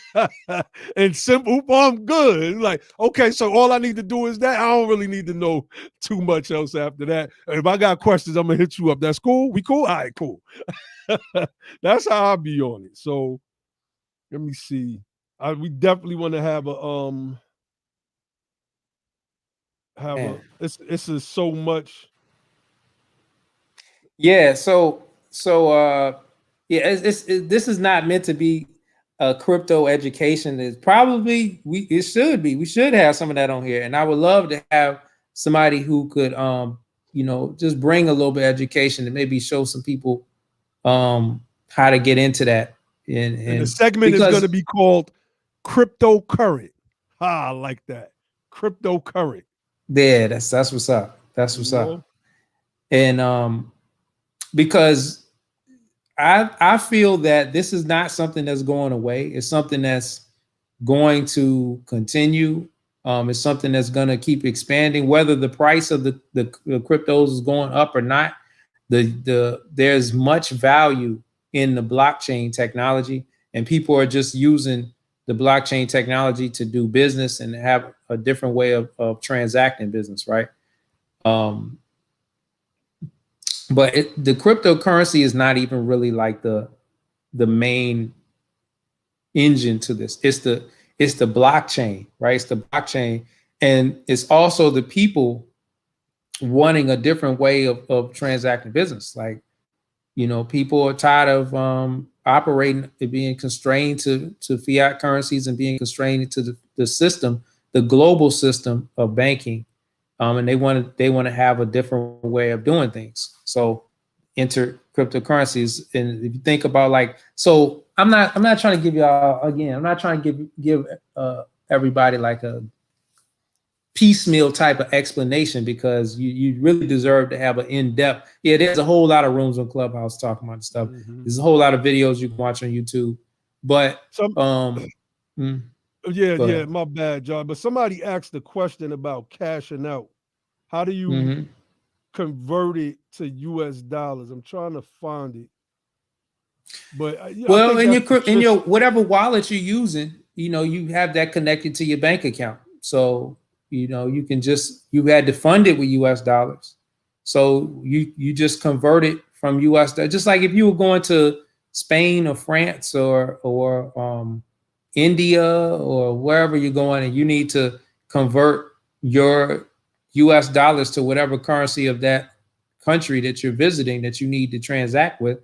and simple, I'm good. Like, okay, so all I need to do is that. I don't really need to know too much else after that. If I got questions, I'm gonna hit you up. That's cool. We cool? All right, cool. That's how I'll be on it. So let me see. We definitely want to have it's just so much. Yeah. So yeah, this is not meant to be a crypto education. It's probably it should be. We should have some of that on here, and I would love to have somebody who could just bring a little bit of education and maybe show some people how to get into that. And the segment is going to be called Cryptocurrent. I like that. Cryptocurrent. Yeah, that's what's up. That's what's up. And because I feel that this is not something that's going away. It's something that's going to continue. It's something that's going to keep expanding, whether the price of the cryptos is going up or not. There's much value in the blockchain technology, and people are just using the blockchain technology to do business and have a different way of transacting business, right? But the cryptocurrency is not even really like the main engine to this. It's the blockchain, right? It's the blockchain, and it's also the people wanting a different way of transacting business. Like, people are tired of operating, being constrained to fiat currencies and being constrained to the system, the global system of banking. And they want to have a different way of doing things. So enter cryptocurrencies. And if you think about so I'm not trying to give y'all, again, I'm not trying to give everybody like a piecemeal type of explanation, because you really deserve to have an in-depth. Yeah, there's a whole lot of rooms on Clubhouse talking about stuff. Mm-hmm. There's a whole lot of videos you can watch on YouTube. But yeah, my bad, John. But somebody asked a question about cashing out. How do you convert it to US dollars? I'm trying to find it. But well, in your whatever wallet you're using, you have that connected to your bank account. So you can you had to fund it with US dollars. So you just convert it from US dollars. Just like if you were going to Spain or France or India or wherever you're going, and you need to convert your US dollars to whatever currency of that country that you're visiting that you need to transact with,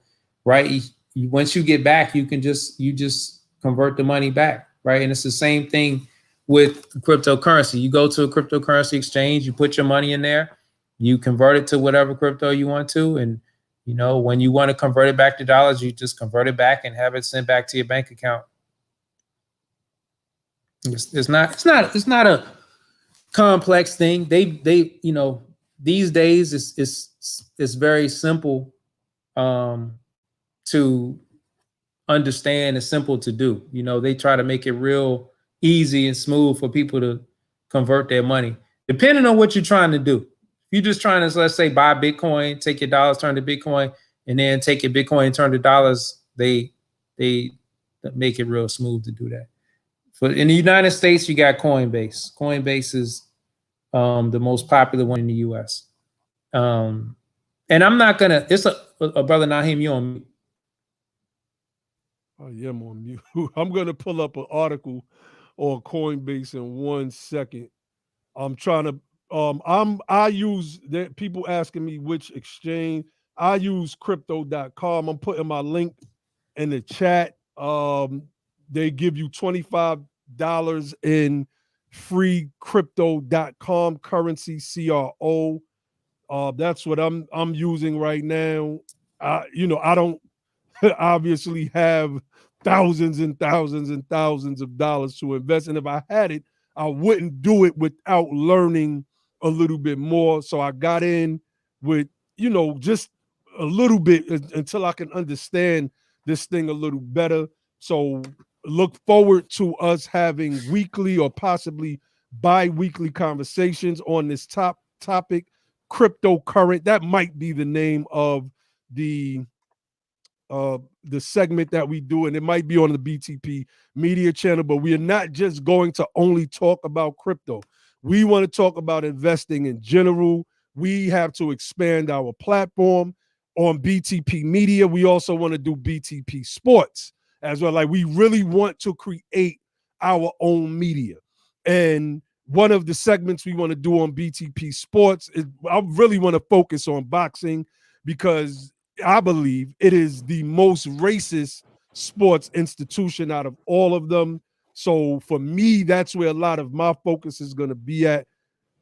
right? Once you get back, you just convert the money back, right? And it's the same thing with cryptocurrency. You go to a cryptocurrency exchange, you put your money in there, you convert it to whatever crypto you want to, and when you want to convert it back to dollars, you just convert it back and have it sent back to your bank account. It's not a complex thing. They these days it's very simple to understand and simple to do. They try to make it real easy and smooth for people to convert their money, depending on what you're trying to do. If you're just trying to, let's say, buy Bitcoin, take your dollars, turn to Bitcoin, and then take your Bitcoin and turn to dollars, they make it real smooth to do that. But in the United States, you got Coinbase. Coinbase is the most popular one in the US. And I'm not gonna, it's a brother Naheem, you on me. Oh, yeah, I'm on mute. I'm gonna pull up an article on Coinbase in 1 second. I'm trying to I use that people asking me which exchange. I use crypto.com. I'm putting my link in the chat. They give you $25 in free crypto.com currency CRO. That's what I'm using right now. I don't obviously have thousands and thousands and thousands of dollars to invest. And if I had it, I wouldn't do it without learning a little bit more. So I got in with, just a little bit until I can understand this thing a little better. So look forward to us having weekly or possibly bi-weekly conversations on this topic, cryptocurrency. That might be the name of the the segment that we do, and it might be on the BTP media channel, but we are not just going to only talk about crypto. We want to talk about investing in general. We have to expand our platform on BTP media. We also want to do BTP sports as well. Like, we really want to create our own media. And one of the segments we want to do on BTP sports is, I really want to focus on boxing, because I believe it is the most racist sports institution out of all of them. So for me, that's where a lot of my focus is going to be at.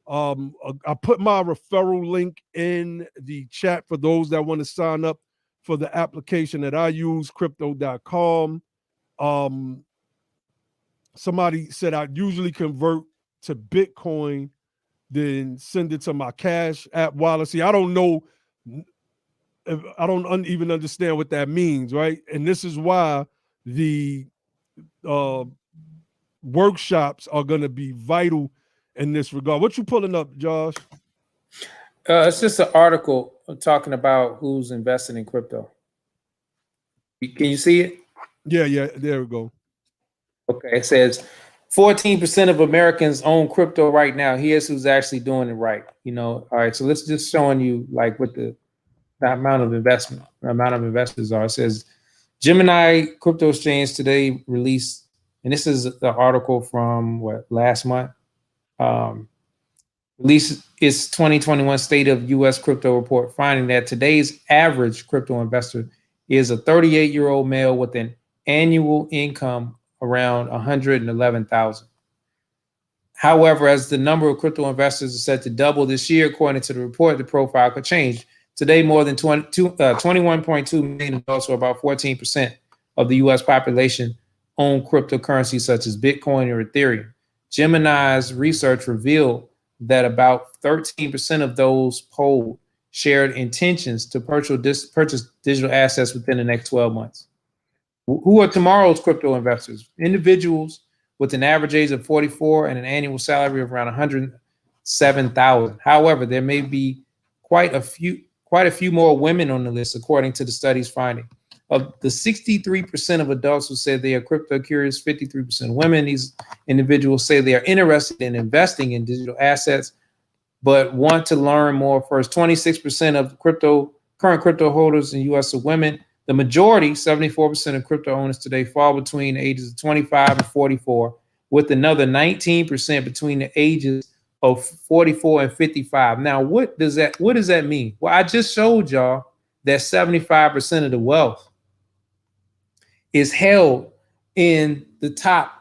I put my referral link in the chat for those that want to sign up for the application that I use, crypto.com. Somebody said I usually convert to Bitcoin, then send it to my Cash App wallet. See, I don't know. I don't even understand what that means, right? And this is why the workshops are going to be vital in this regard. What you pulling up, Josh? It's just an article talking about who's investing in crypto. Can you see it? Yeah, there we go. Okay, it says 14% of Americans own crypto right now. Here's who's actually doing it right. All right, so let's just showing you like what the amount of investors are. It says Gemini crypto exchange today released, and this is the article from last month. Released its 2021 State of U.S. Crypto Report, finding that today's average crypto investor is a 38-year-old male with an annual income around 111,000. However, as the number of crypto investors is set to double this year, according to the report, the profile could change. Today, more than 21.2 million adults, or about 14% of the U.S. population, own cryptocurrencies such as Bitcoin or Ethereum. Gemini's research revealed that about 13% of those polled shared intentions to purchase digital assets within the next 12 months. Who are tomorrow's crypto investors? Individuals with an average age of 44 and an annual salary of around 107,000. However, there may be quite a few more women on the list, according to the study's finding. Of the 63% of adults who said they are crypto curious, 53% women. These individuals say they are interested in investing in digital assets, but want to learn more first. 26% of current crypto holders in the U.S. are women. The majority, 74% of crypto owners today, fall between the ages of 25 and 44, with another 19% between the ages of 44 and 55. Now, what does that mean? Well, I just showed y'all that 75% of the wealth is held in the top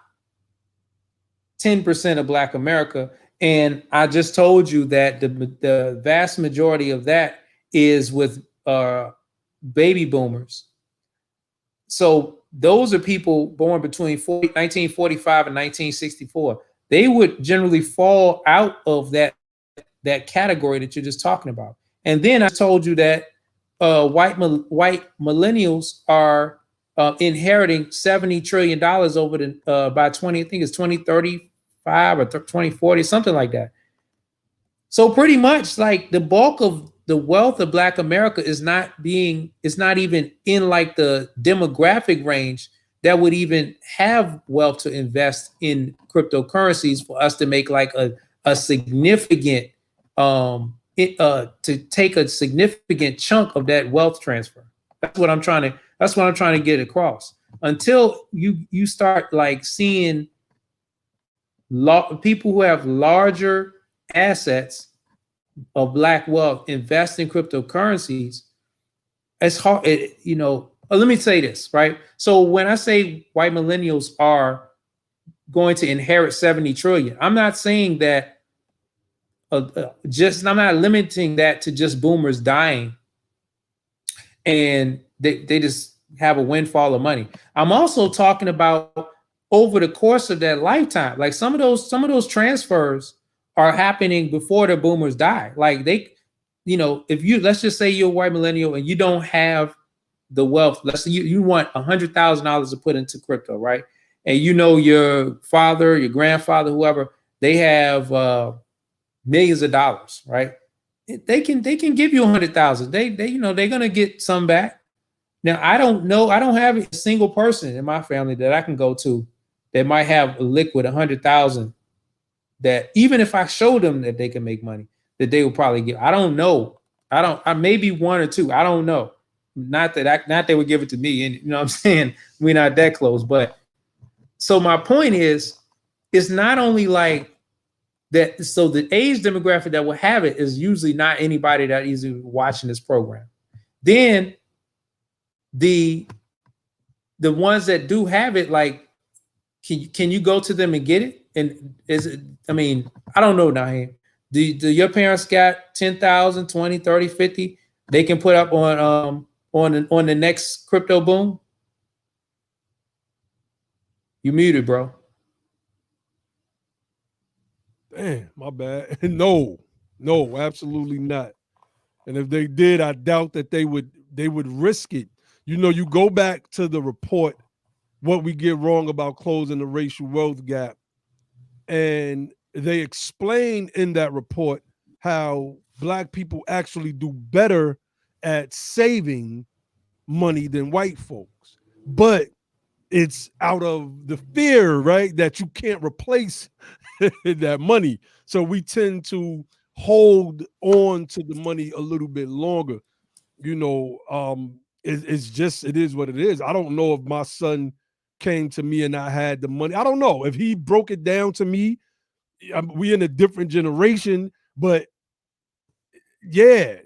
10% of Black America. And I just told you that the vast majority of that is with baby boomers. So those are people born between 1945 and 1964. They would generally fall out of that category that you're just talking about. And then I told you that white millennials are inheriting $70 trillion over the by 2035 or 2040, something like that. So pretty much like the bulk of the wealth of Black America is not even in like the demographic range that would even have wealth to invest in cryptocurrencies for us to make like a significant to take a significant chunk of that wealth transfer. That's what I'm trying to get across. until you start like seeing people who have larger assets of black wealth invest in cryptocurrencies. It's hard, let me say this, right? So when I say white millennials are going to inherit 70 trillion, I'm not saying that I'm not limiting that to just boomers dying and they just have a windfall of money. I'm also talking about over the course of their lifetime. Like some of those transfers are happening before the boomers die. Like they, if let's just say you're a white millennial and you don't have the wealth. Let's say you want $100,000 to put into crypto, right? And your father, your grandfather, whoever, they have millions of dollars, right? They can give you 100,000. They're gonna get some back. Now I don't know. I don't have a single person in my family that I can go to that might have a liquid 100,000. That even if I showed them that they can make money, that they will probably give. I don't know. I maybe one or two. I don't know. Not they would give it to me. And what I'm saying? We're not that close. But so my point is, it's not only like that. So the age demographic that will have it is usually not anybody that is watching this program. Then the ones that do have it, like, can you go to them and get it? And I don't know, Naheem. Do your parents got 10,000, 20, 30, 50 they can put up on the next crypto boom? You muted, bro. Damn, my bad. No, absolutely not. And if they did, I doubt that they would risk it. You go back to the report, what we get wrong about closing the racial wealth gap. And they explain in that report how black people actually do better at saving money than white folks. But it's out of the fear, right, that you can't replace that money. So we tend to hold on to the money a little bit longer. It's just, it is what it is. I don't know if my son came to me and I had the money. I don't know if he broke it down to me. We in a different generation, but yeah,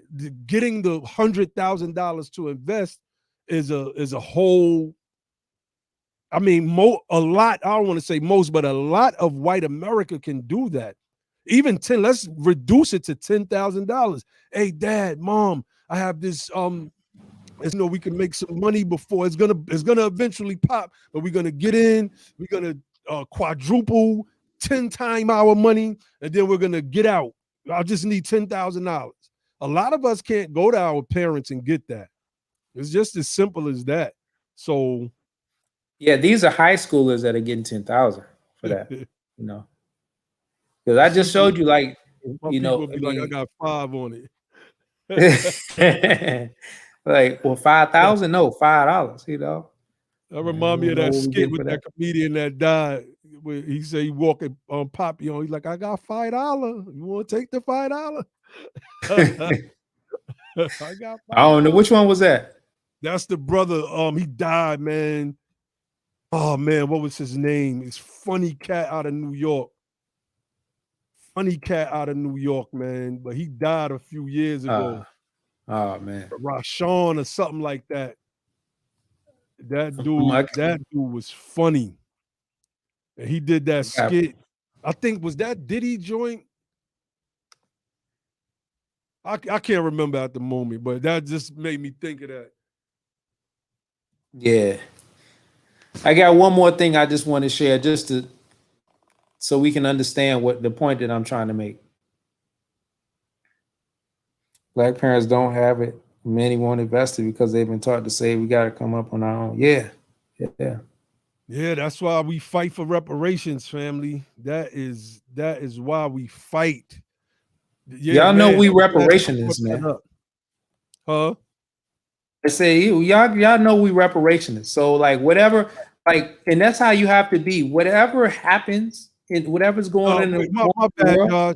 getting the $100,000 to invest is a whole. I mean, a lot. I don't want to say most, but a lot of white America can do that. Even 10. Let's reduce it to $10,000. Hey, Dad, Mom, I have this. We can make some money before it's gonna eventually pop, but we're gonna get in. We're gonna quadruple 10 times our money, and then we're gonna get out. I just need $10,000. A lot of us can't go to our parents and get that. It's just as simple as that. So, yeah, these are high schoolers that are getting 10,000 for that. Because I just showed you, like, people be like, I got 5 on it. Like, well, 5,000? No, $5. That remind me of that skit with that comedian that died. Where he said he walking on Poppy on. He's like, I got $5. You want to take the $5? I got $5. I don't know which one was that. That's the brother. He died, man. Oh man, what was his name? It's funny cat out of New York. Funny cat out of New York, man. But he died a few years ago. Oh man, Rashawn or something like that. That dude was funny. And he did that skit. I think, was that Diddy joint? I can't remember at the moment, but that just made me think of that. Yeah. I got one more thing I just want to share, so we can understand what the point that I'm trying to make. Black parents don't have it. Many won't invest it because they've been taught to say we got to come up on our own. Yeah. That's why we fight for reparations, family. That is why we fight. Y'all know we reparationists, man. Huh? I say y'all know we reparationists. So like whatever, like, and that's how you have to be. Whatever happens and whatever's going on in my bad, y'all.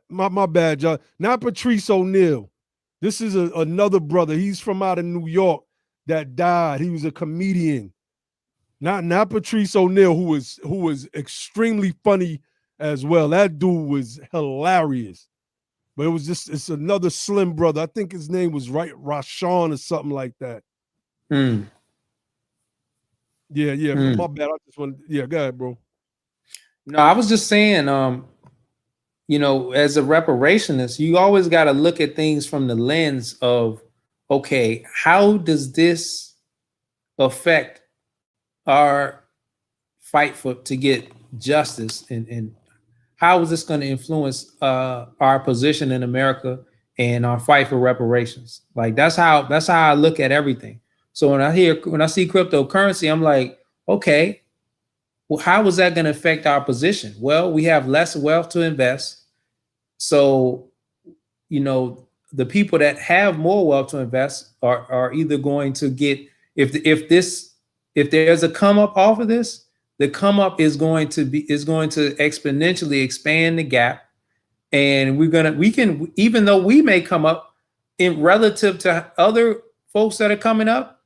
My bad, y'all. Not Patrice O'Neal. This is another brother. He's from out of New York that died. He was a comedian. Not Patrice O'Neal, who was extremely funny as well. That dude was hilarious. But it's another slim brother. I think his name was Rashawn or something like that. Mm. Yeah. My bad. I just want. Yeah, go ahead, bro. No, I was just saying, you know, as a reparationist, you always got to look at things from the lens of, okay, how does this affect our fight to get justice, and how is this going to influence our position in America and our fight for reparations? Like that's how I look at everything. So when I see cryptocurrency, I'm like, okay, well, how is that going to affect our position? Well, we have less wealth to invest. So, you know, the people that have more wealth to invest are either going to get, if there's a come up off of this, the come up is going to exponentially expand the gap. And we can, even though we may come up in relative to other folks that are coming up,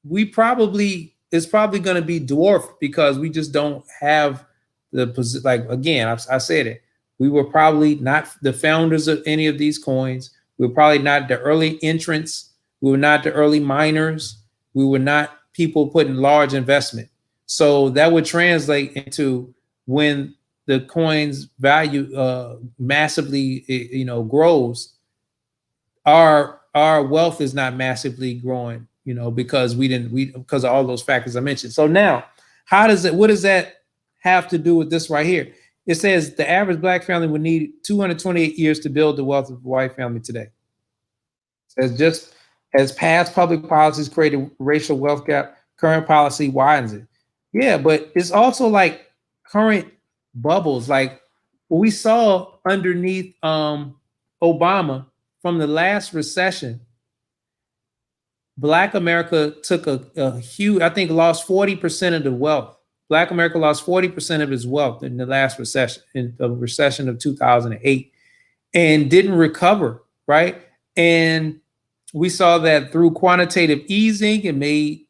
it's probably going to be dwarfed because we just don't have the, like, again, I said it, we were probably not the founders of any of these coins. We were probably not the early entrants. We were not the early miners. We were not people putting large investment. So that would translate into when the coin's value massively, you know, grows, our wealth is not massively growing, you know, because because of all those factors I mentioned. So now, what does that have to do with this right here? It says the average Black family would need 228 years to build the wealth of a white family today. It says just as past public policies created racial wealth gap, current policy widens it. Yeah, but it's also like current bubbles, like what we saw underneath Obama from the last recession. Black America took a huge, I think, lost 40% of the wealth. Black America lost 40% of its wealth in the last recession, in the recession of 2008, and didn't recover, right? And we saw that through quantitative easing, it made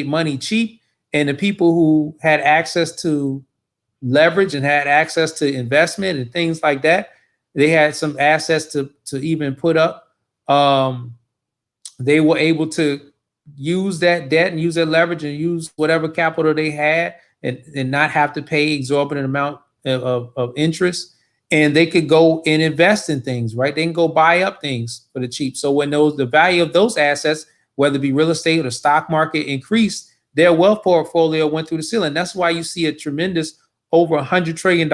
money cheap, and the people who had access to leverage and had access to investment and things like that, they had some assets to even put up. They were able to use that debt and use that leverage and use whatever capital they had, and not have to pay exorbitant amount of interest. And they could go and invest in things, right? They can go buy up things for the cheap. So when the value of those assets, whether it be real estate or the stock market, increased, their wealth portfolio went through the ceiling. That's why you see a tremendous over $100 trillion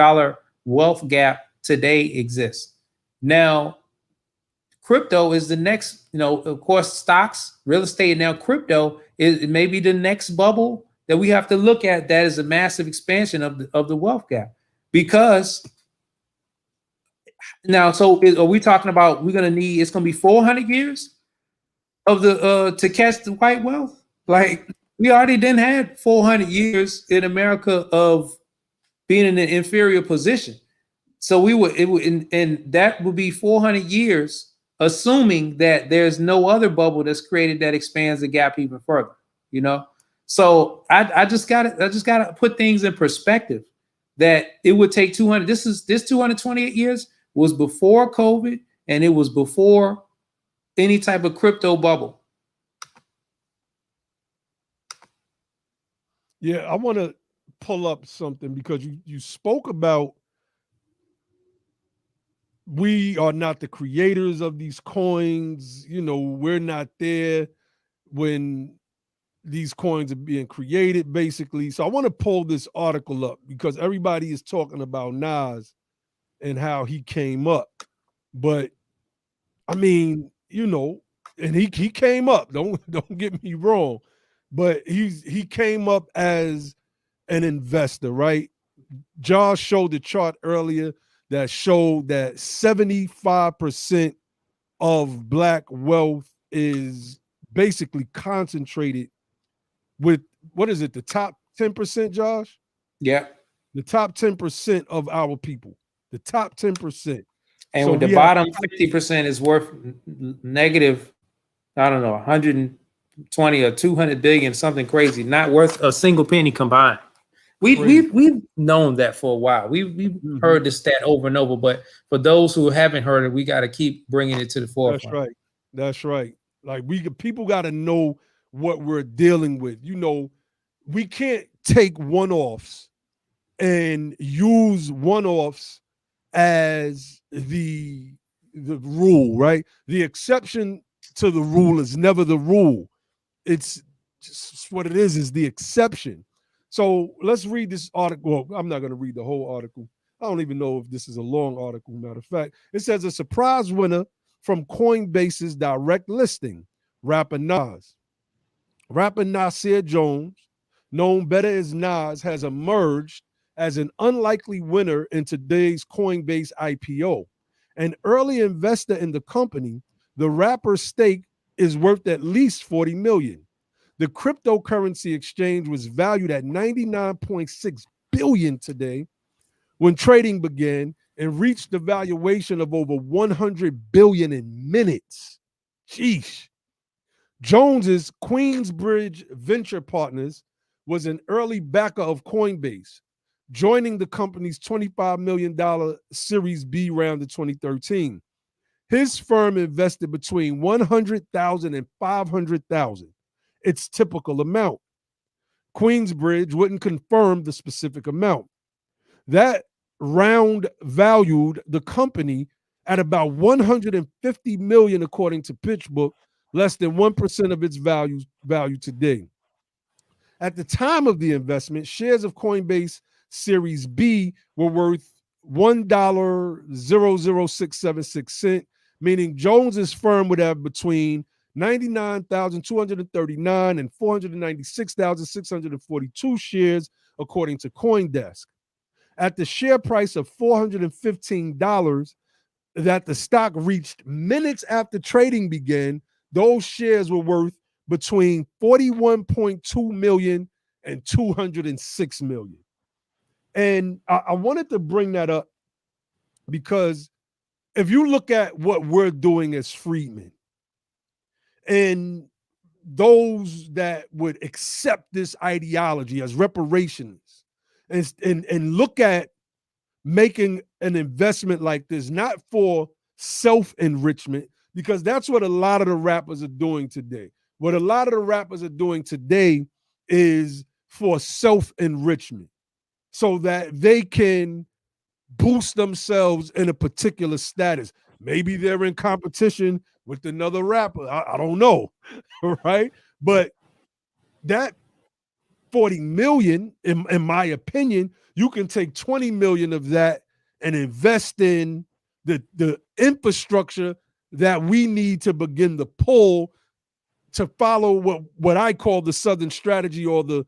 wealth gap today exists. Now, crypto is the next, you know, of course, stocks, real estate, and now crypto is maybe the next bubble that we have to look at. That is a massive expansion of the wealth gap. Because now, so are we talking about it's going to be 400 years of to catch the white wealth? Like, we already didn't have 400 years in America of being in an inferior position. So and that would be 400 years, assuming that there's no other bubble that's created that expands the gap even further, you know? So I just gotta put things in perspective, that it would take 228 years was before COVID, and it was before any type of crypto bubble. Yeah, I want to pull up something because you spoke about we are not the creators of these coins. You know, we're not there when these coins are being created, basically. So I want to pull this article up because everybody is talking about Nas and how he came up. But I mean, you know, and he came up. Don't get me wrong, but he came up as an investor, right? Josh showed the chart earlier that showed that 75% of Black wealth is basically concentrated with, what is it, the top 10%, Josh? Yeah. The top 10% of our people, the top 10%. And So with the bottom 50% is worth negative, I don't know, 100 20 or 200 billion, something crazy, not worth a single penny combined. We've known that for a while. We've heard this stat over and over, but for those who haven't heard it, we got to keep bringing it to the forefront. That's right. That's right. Like people got to know what we're dealing with. You know, we can't take one-offs and use one-offs as the rule, right? The exception to the rule is never the rule. It's just what it is the exception. So let's read this article. Well, I'm not going to read the whole article. I don't even know if this is a long article. Matter of fact, it says a surprise winner from Coinbase's direct listing, rapper Nas. Rapper Nasir Jones, known better as Nas, has emerged as an unlikely winner in today's Coinbase IPO. An early investor in the company, the rapper's stake is worth at least $40 million. The cryptocurrency exchange was valued at $99.6 billion today when trading began and reached the valuation of over $100 billion in minutes. Sheesh. Jones's Queensbridge Venture Partners was an early backer of Coinbase, joining the company's $25 million Series B round in 2013. His firm invested between $100,000 and $500,000, its typical amount. Queensbridge wouldn't confirm the specific amount. That round valued the company at about $150 million, according to PitchBook, less than 1% of its value today. At the time of the investment, shares of Coinbase Series B were worth $1.006766, meaning Jones's firm would have between 99,239 and 496,642 shares, according to CoinDesk. At the share price of $415 that the stock reached minutes after trading began, those shares were worth between $41.2 million and $206 million. And I wanted to bring that up because if you look at what we're doing as freedmen and those that would accept this ideology as reparationists and look at making an investment like this, not for self-enrichment, because that's what a lot of the rappers are doing today. What a lot of the rappers are doing today is for self-enrichment so that they can boost themselves in a particular status. Maybe they're in competition with another rapper. I don't know, right? But that 40 million, in my opinion, you can take 20 million of that and invest in the infrastructure that we need to begin to pull to follow what I call the Southern strategy, or the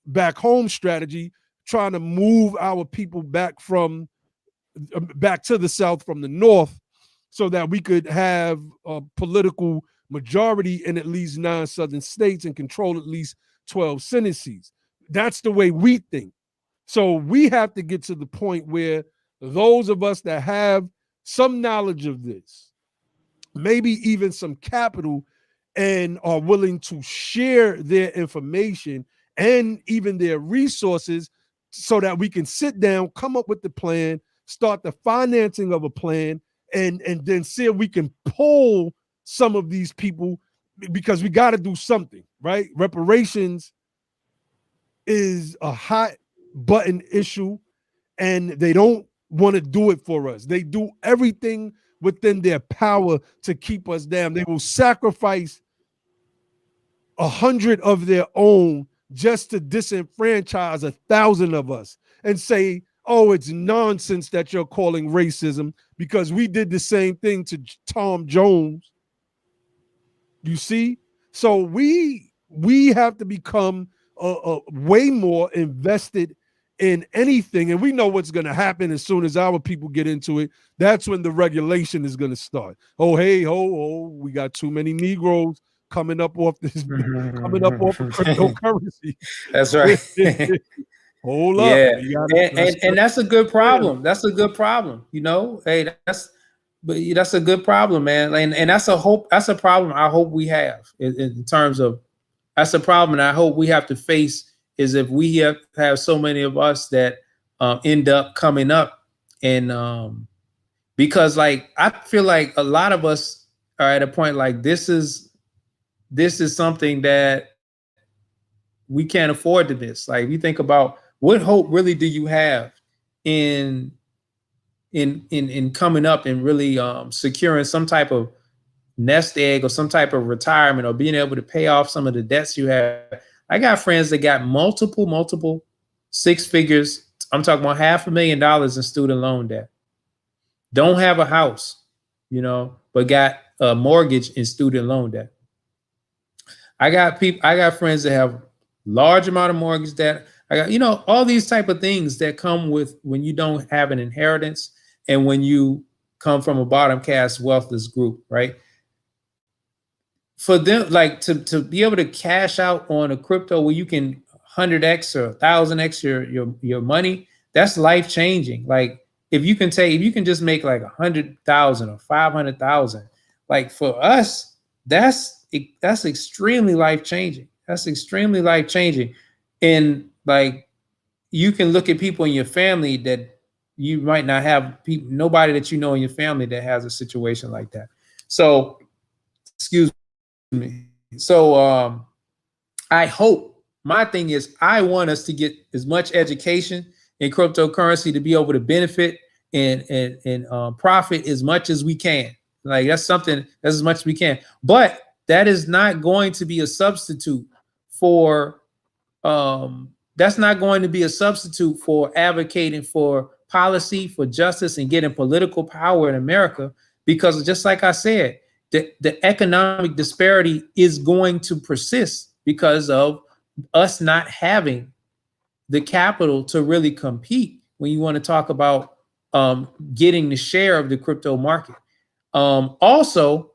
back home strategy, trying to move our people back to the South from the North so that we could have a political majority in at least 9 Southern states and control at least 12 Senate seats. That's the way we think. So we have to get to the point where those of us that have some knowledge of this, maybe even some capital, and are willing to share their information and even their resources so that we can sit down, come up with the plan, start the financing of a plan, and then see if we can pull some of these people, because we got to do something, right? Reparations is a hot button issue, and they don't want to do it for us. They do everything within their power to keep us down. They will sacrifice 100 of their own just to disenfranchise 1,000 of us and say, oh, it's nonsense that you're calling racism because we did the same thing to Tom Jones. You see? So we have to become way more invested in anything, and we know what's going to happen as soon as our people get into it. That's when the regulation is going to start. Oh, hey, we got too many Negroes coming up off of cryptocurrency. That's right. Hold up. Yeah, and that's a good problem. That's a good problem. Hey, but that's a good problem, man. And that's a hope. That's a problem I hope we have in terms of, that's a problem and I hope we have to face, is if we have so many of us that end up coming up. And because like I feel like a lot of us are at a point like this is something that we can't afford to miss. Like if you think about what hope really do you have in in coming up and really securing some type of nest egg or some type of retirement or being able to pay off some of the debts you have. I got friends that got multiple six figures. I'm talking about $500,000 in student loan debt. Don't have a house, but got a mortgage and student loan debt. I got friends that have large amount of mortgage debt. I got, all these type of things that come with when you don't have an inheritance and when you come from a bottom caste wealthless group, right? For them, like to be able to cash out on a crypto where you can 100x or 1000x your money, that's life changing. Like if you can just make like 100,000 or 500,000, like for us, that's extremely life changing. That's extremely life changing. And like you can look at people in your family that you might not have nobody that you know in your family that has a situation like that. So, excuse me. So I hope, my thing is I want us to get as much education in cryptocurrency to be able to benefit and profit as much as we can. Like that's something, that's as much as we can. But that is not going to be a substitute for that's not going to be a substitute for advocating for policy, for justice, and getting political power in America. Because just like I said, the economic disparity is going to persist because of us not having the capital to really compete when you want to talk about getting the share of the crypto market. Also,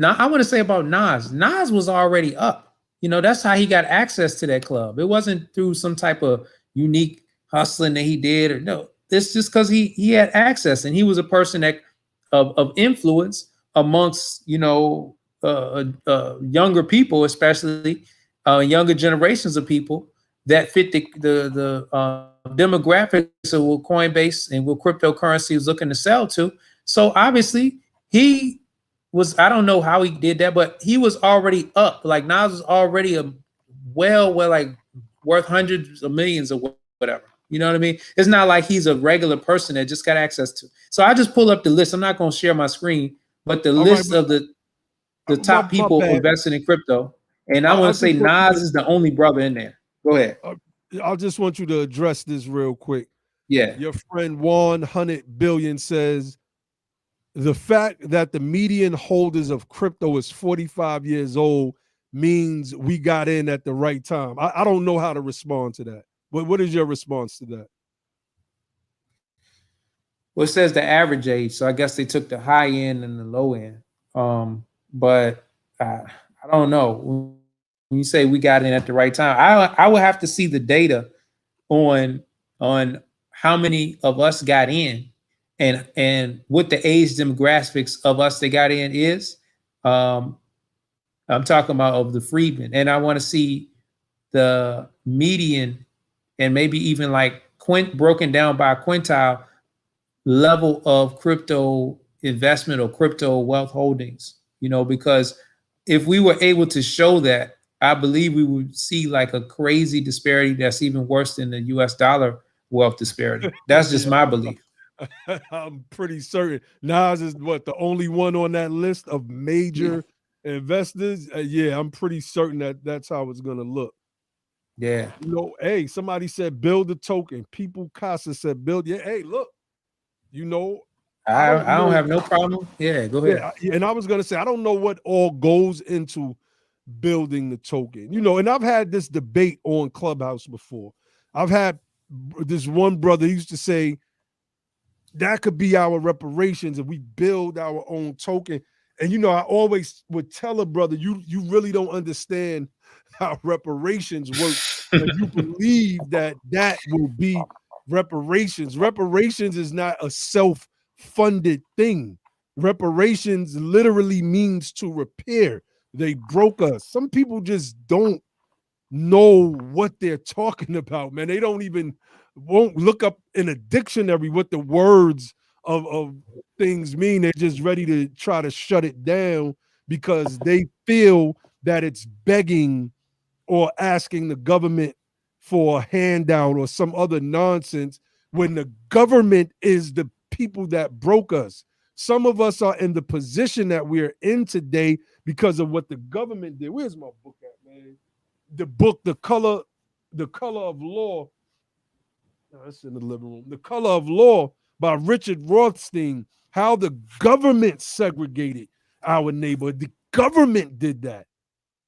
I want to say about Nas. Nas was already up. That's how he got access to that club. It wasn't through some type of unique hustling that he did, or no. It's just because he had access and he was a person that of influence amongst younger people, especially younger generations of people that fit the demographics of what Coinbase and what cryptocurrency is looking to sell to. So obviously he was, I don't know how he did that, but he was already up. Like Nas was already like worth hundreds of millions or whatever. You know what I mean? It's not like he's a regular person that just got access to. So I just pull up the list. I'm not going to share my screen, but the list of the top people invested in crypto. And I want to say Nas is the only brother in there. Go ahead. I just want you to address this real quick. Yeah. Your friend 100 billion says the fact that the median holders of crypto is 45 years old means we got in at the right time. I don't know how to respond to that. What is your response to that? Well, it says the average age, so I guess they took the high end and the low end. But I don't know. When you say we got in at the right time, I would have to see the data on how many of us got in and what the age demographics of us that got in is. I'm talking about of the freedmen, and I want to see the median and maybe even like broken down by quintile level of crypto investment or crypto wealth holdings, because if we were able to show that, I believe we would see like a crazy disparity that's even worse than the US dollar wealth disparity. That's just my belief. I'm pretty certain Nas is the only one on that list of major investors. Yeah, I'm pretty certain that that's how it's going to look. Yeah. Hey, somebody said build a token. People Casa said build. Yeah, hey, look, I don't have no problem. Yeah, go ahead. Yeah, and I was going to say, I don't know what all goes into building the token, and I've had this debate on Clubhouse before. I've had this one brother used to say that could be our reparations if we build our own token. And I always would tell a brother, you really don't understand how reparations work. If you believe that will be reparations. Reparations is not a funded thing. Reparations literally means to repair. They broke us. Some people just don't know what they're talking about, man. They don't even won't look up in a dictionary what the words of things mean. They're just ready to try to shut it down because they feel that it's begging or asking the government for a handout or some other nonsense when the government is the people that broke us. Some of us are in the position that we're in today because of what the government did. Where's my book at, man? The book, The Color of Law. No, that's in the living room. The Color of Law by Richard Rothstein. How the government segregated our neighborhood. The government did that.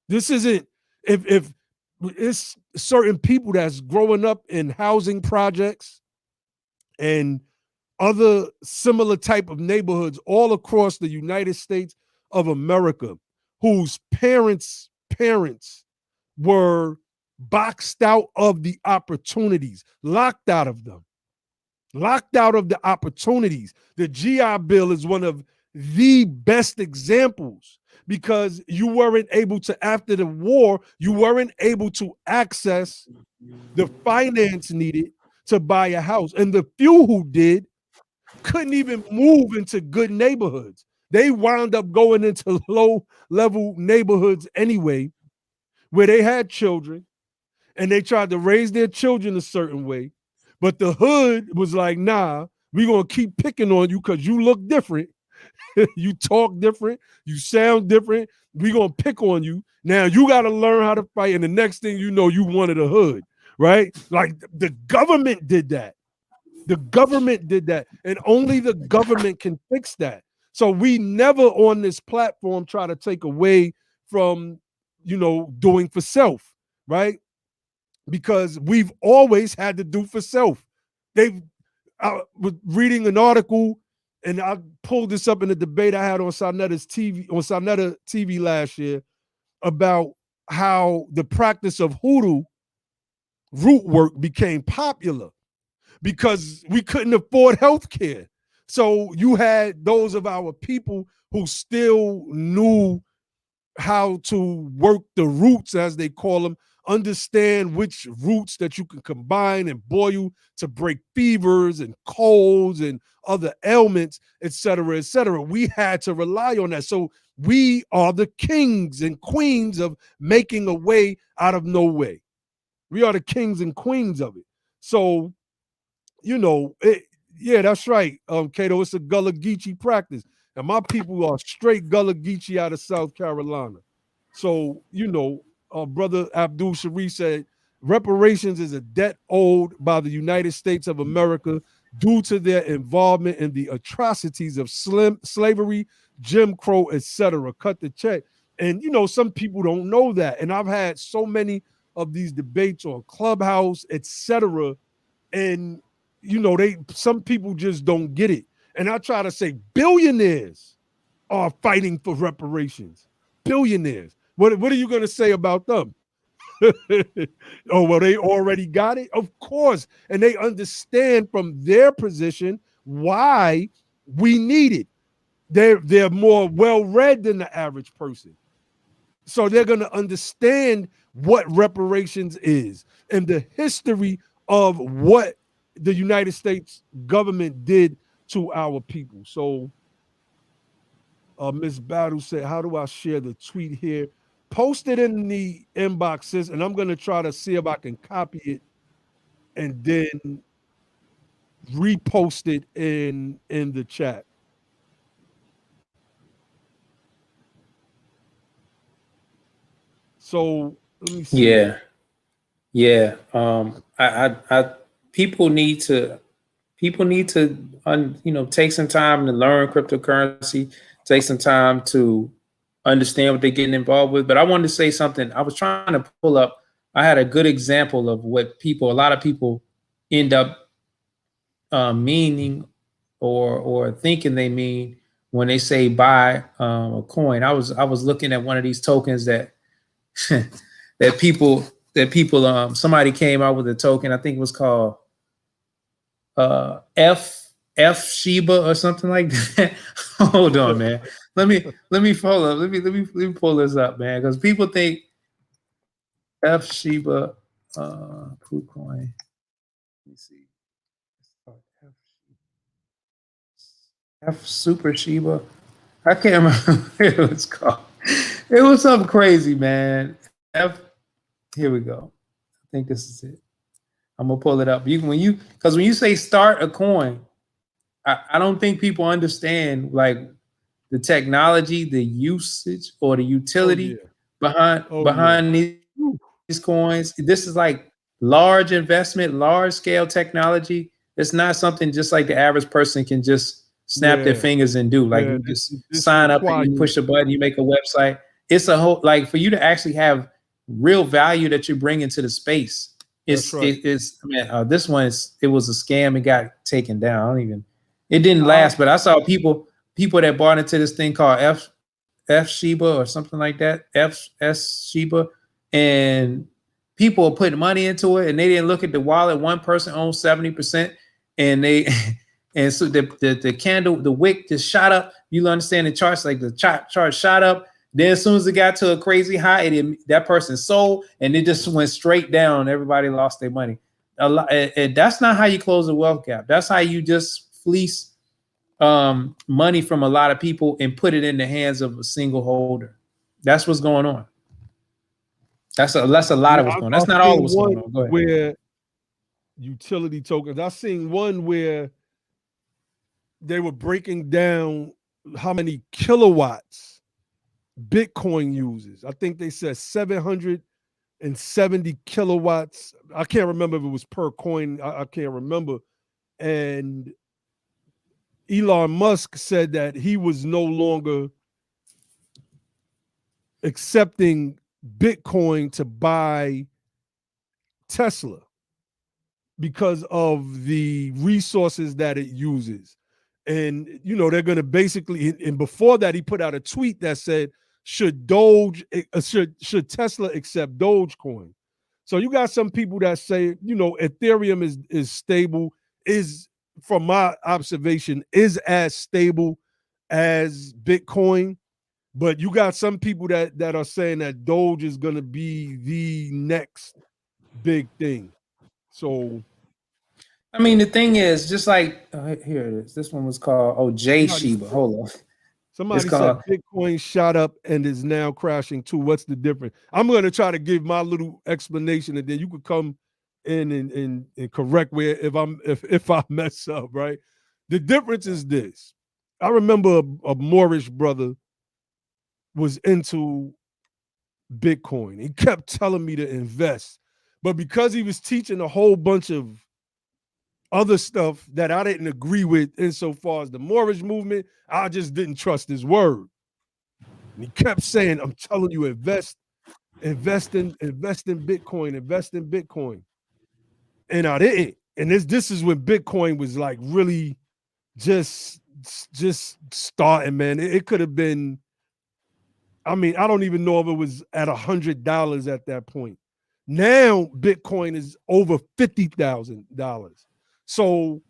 This isn't if it's certain people that's growing up in housing projects and other similar type of neighborhoods all across the United States of America, whose parents were boxed out of the opportunities, locked out of them, locked out of the opportunities. The GI Bill is one of the best examples because you weren't able to, after the war, you weren't able to access the finance needed to buy a house. And the few who did couldn't even move into good neighborhoods. They wound up going into low level neighborhoods anyway, where they had children and they tried to raise their children a certain way. But the hood was like, nah, we're going to keep picking on you because you look different. You talk different. You sound different. We're going to pick on you. Now you got to learn how to fight. And the next thing you know, you wanted a hood, right? Like the government did that. The government did that. And only the government can fix that. So we never on this platform try to take away from, doing for self, right? Because we've always had to do for self. I was reading an article, and I pulled this up in a debate I had on Sarnetta TV last year about how the practice of hoodoo root work became popular because we couldn't afford health care. So you had those of our people who still knew how to work the roots, as they call them, understand which roots that you can combine and boil to break fevers and colds and other ailments, et cetera, et cetera. We had to rely on that. So we are the kings and queens of making a way out of no way. We are the kings and queens of it. So, yeah, that's right, Cato. It's a Gullah Geechee practice. And my people are straight Gullah Geechee out of South Carolina. So, Brother Abdul Sharif said, reparations is a debt owed by the United States of America due to their involvement in the atrocities of slavery, Jim Crow, etc. Cut the check. And, some people don't know that. And I've had so many of these debates on Clubhouse, etc. And, some people just don't get it. And I try to say billionaires are fighting for reparations. Billionaires. What are you going to say about them? Oh, well, they already got it? Of course. And they understand from their position why we need it. They're more well-read than the average person. So they're going to understand what reparations is and the history of what the United States government did to our people. So Miss Battle said, how do I share the tweet here? Post it in the inboxes, and I'm going to try to see if I can copy it and then repost it in the chat. So let me see. Yeah. I people need to take some time to learn cryptocurrency, take some time to understand what they're getting involved with. But I wanted to say something. I was trying to pull up. I had a good example of what a lot of people end up meaning or thinking they mean when they say buy a coin. I was looking at one of these tokens that that people somebody came out with a token. I think it was called F Sheba or something like that. Hold on, man. Let me follow up. Let me pull this up, man, because people think F Sheba KuCoin. Let me see. F Super Sheba. I can't remember what it was called. It was something crazy, man. F. Here we go. I think this is it. I'm gonna pull it up. When you say start a coin, I don't think people understand like the technology, the usage, or the Oh yeah. utility Oh yeah. behind Whew. these coins. This is like large investment, large scale technology. It's not something just like the average person can just snap their Yeah. fingers and do. Like Yeah. you just This sign up and you requires. push a button, you make a website. It's a whole like for you to actually have real value that you bring into the space. That's right. It's man, this one it was a scam. It got taken down. I don't even. It didn't I, last, but I saw people that bought into this thing called F Sheba or something like that. FS Sheba, and people were putting money into it, and they didn't look at the wallet. One person owned 70%, and they and so the candle, the wick just shot up. You understand the charts, like the chart shot up. Then as soon as it got to a crazy high, that person sold, and it just went straight down. Everybody lost their money. And that's not how you close a wealth gap. That's how you just fleece money from a lot of people and put it in the hands of a single holder. That's what's going on. That's a lot yeah, of what's going on. I've That's not all of seen what's one going on. Go ahead. where utility tokens. I've seen one where they were breaking down how many kilowatts Bitcoin uses. I think they said 770 kilowatts. I can't remember if it was per coin. I can't remember. And Elon Musk said that he was no longer accepting Bitcoin to buy Tesla because of the resources that it uses. And they're going to basically, and before that he put out a tweet that said, should Tesla accept Dogecoin? So you got some people that say, Ethereum is stable, is, from my observation, is as stable as Bitcoin. But you got some people that are saying that Doge is going to be the next big thing. So I mean, the thing is, just like here it is. This one was called J somebody Sheba. Hold on. It's somebody said called Bitcoin shot up and is now crashing too. What's the difference? I'm going to try to give my little explanation, and then you could come in and correct where if I mess up, right? The difference is this. I remember a Moorish brother was into Bitcoin. He kept telling me to invest. But because he was teaching a whole bunch of other stuff that I didn't agree with insofar as the Moorish movement, I just didn't trust his word. And he kept saying, I'm telling you, invest in Bitcoin, invest in Bitcoin. And I didn't. And this is when Bitcoin was like really just starting, man. It could have been, I mean, I don't even know if it was at $100 at that point. Now Bitcoin is over $50,000. So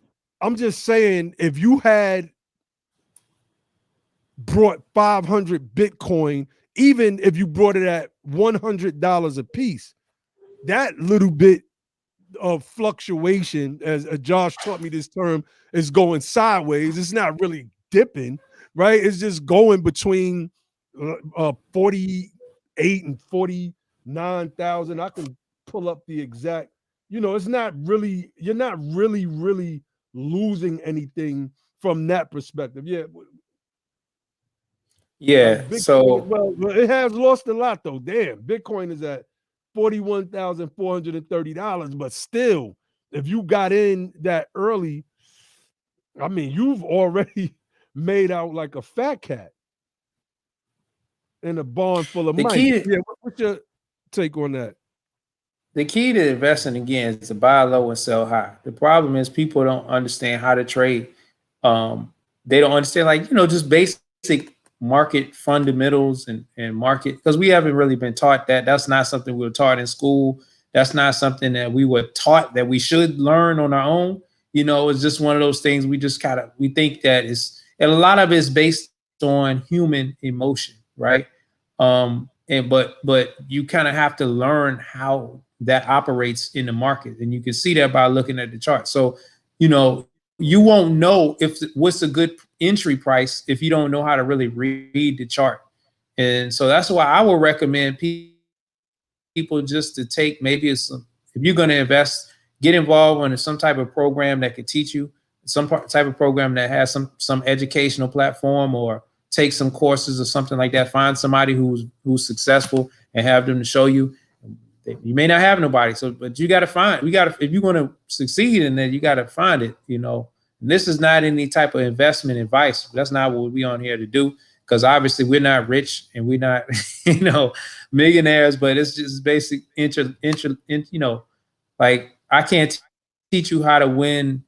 I'm just saying, if you had brought 500 Bitcoin, even if you brought it at $100 a piece, that little bit of fluctuation, as Josh taught me this term, is going sideways. It's not really dipping, right? It's just going between 48 and 49,000. I can pull up the exact, it's not really, you're not really losing anything from that perspective. Yeah. Like yeah. Bitcoin, So well, it has lost a lot though. Damn, Bitcoin is at $41,430, but still, if you got in that early, I mean, you've already made out like a fat cat in a barn full of the mice. key Yeah, what's your take on that? the key to investing again is to buy low and sell high. The problem is people don't understand how to trade. They don't understand just basic market fundamentals and market, because we haven't really been taught that. That's not something we were taught in school. That's not something that we were taught that we should learn on our own. You know, it's just one of those things we just we think that is, and a lot of it is based on human emotion, right? And but you kind of have to learn how that operates in the market, and you can see that by looking at the chart. So, you know, you won't know if what's a good entry price if you don't know how to really read the chart. And so that's why I would recommend people just to take maybe if you're going to invest, get involved in some type of program that could teach you, some type of program that has some educational platform, or take some courses or something like that. Find somebody who's successful and have them to show you. You may not have nobody, so but you got to find. If you're going to succeed in that, you got to find it. You know, and this is not any type of investment advice. That's not what we're on here to do, because obviously we're not rich and we're not, you know, millionaires. But it's just basic you know, like I can't teach you how to win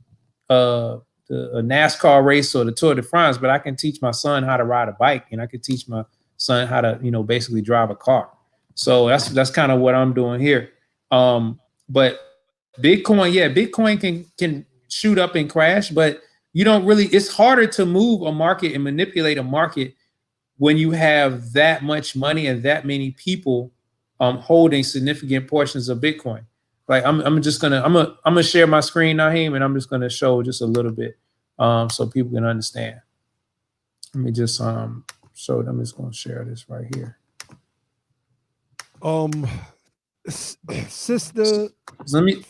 a NASCAR race or the Tour de France, but I can teach my son how to ride a bike, and I can teach my son how to, you know, basically drive a car. So that's kind of what I'm doing here. But Bitcoin, yeah, Bitcoin can shoot up and crash, but you don't really. It's harder to move a market and manipulate a market when you have that much money and that many people holding significant portions of Bitcoin. Like I'm gonna share my screen, Naheem, and I'm just gonna show just a little bit so people can understand. Let me just show them. I'm just gonna share this right here. Sister, let me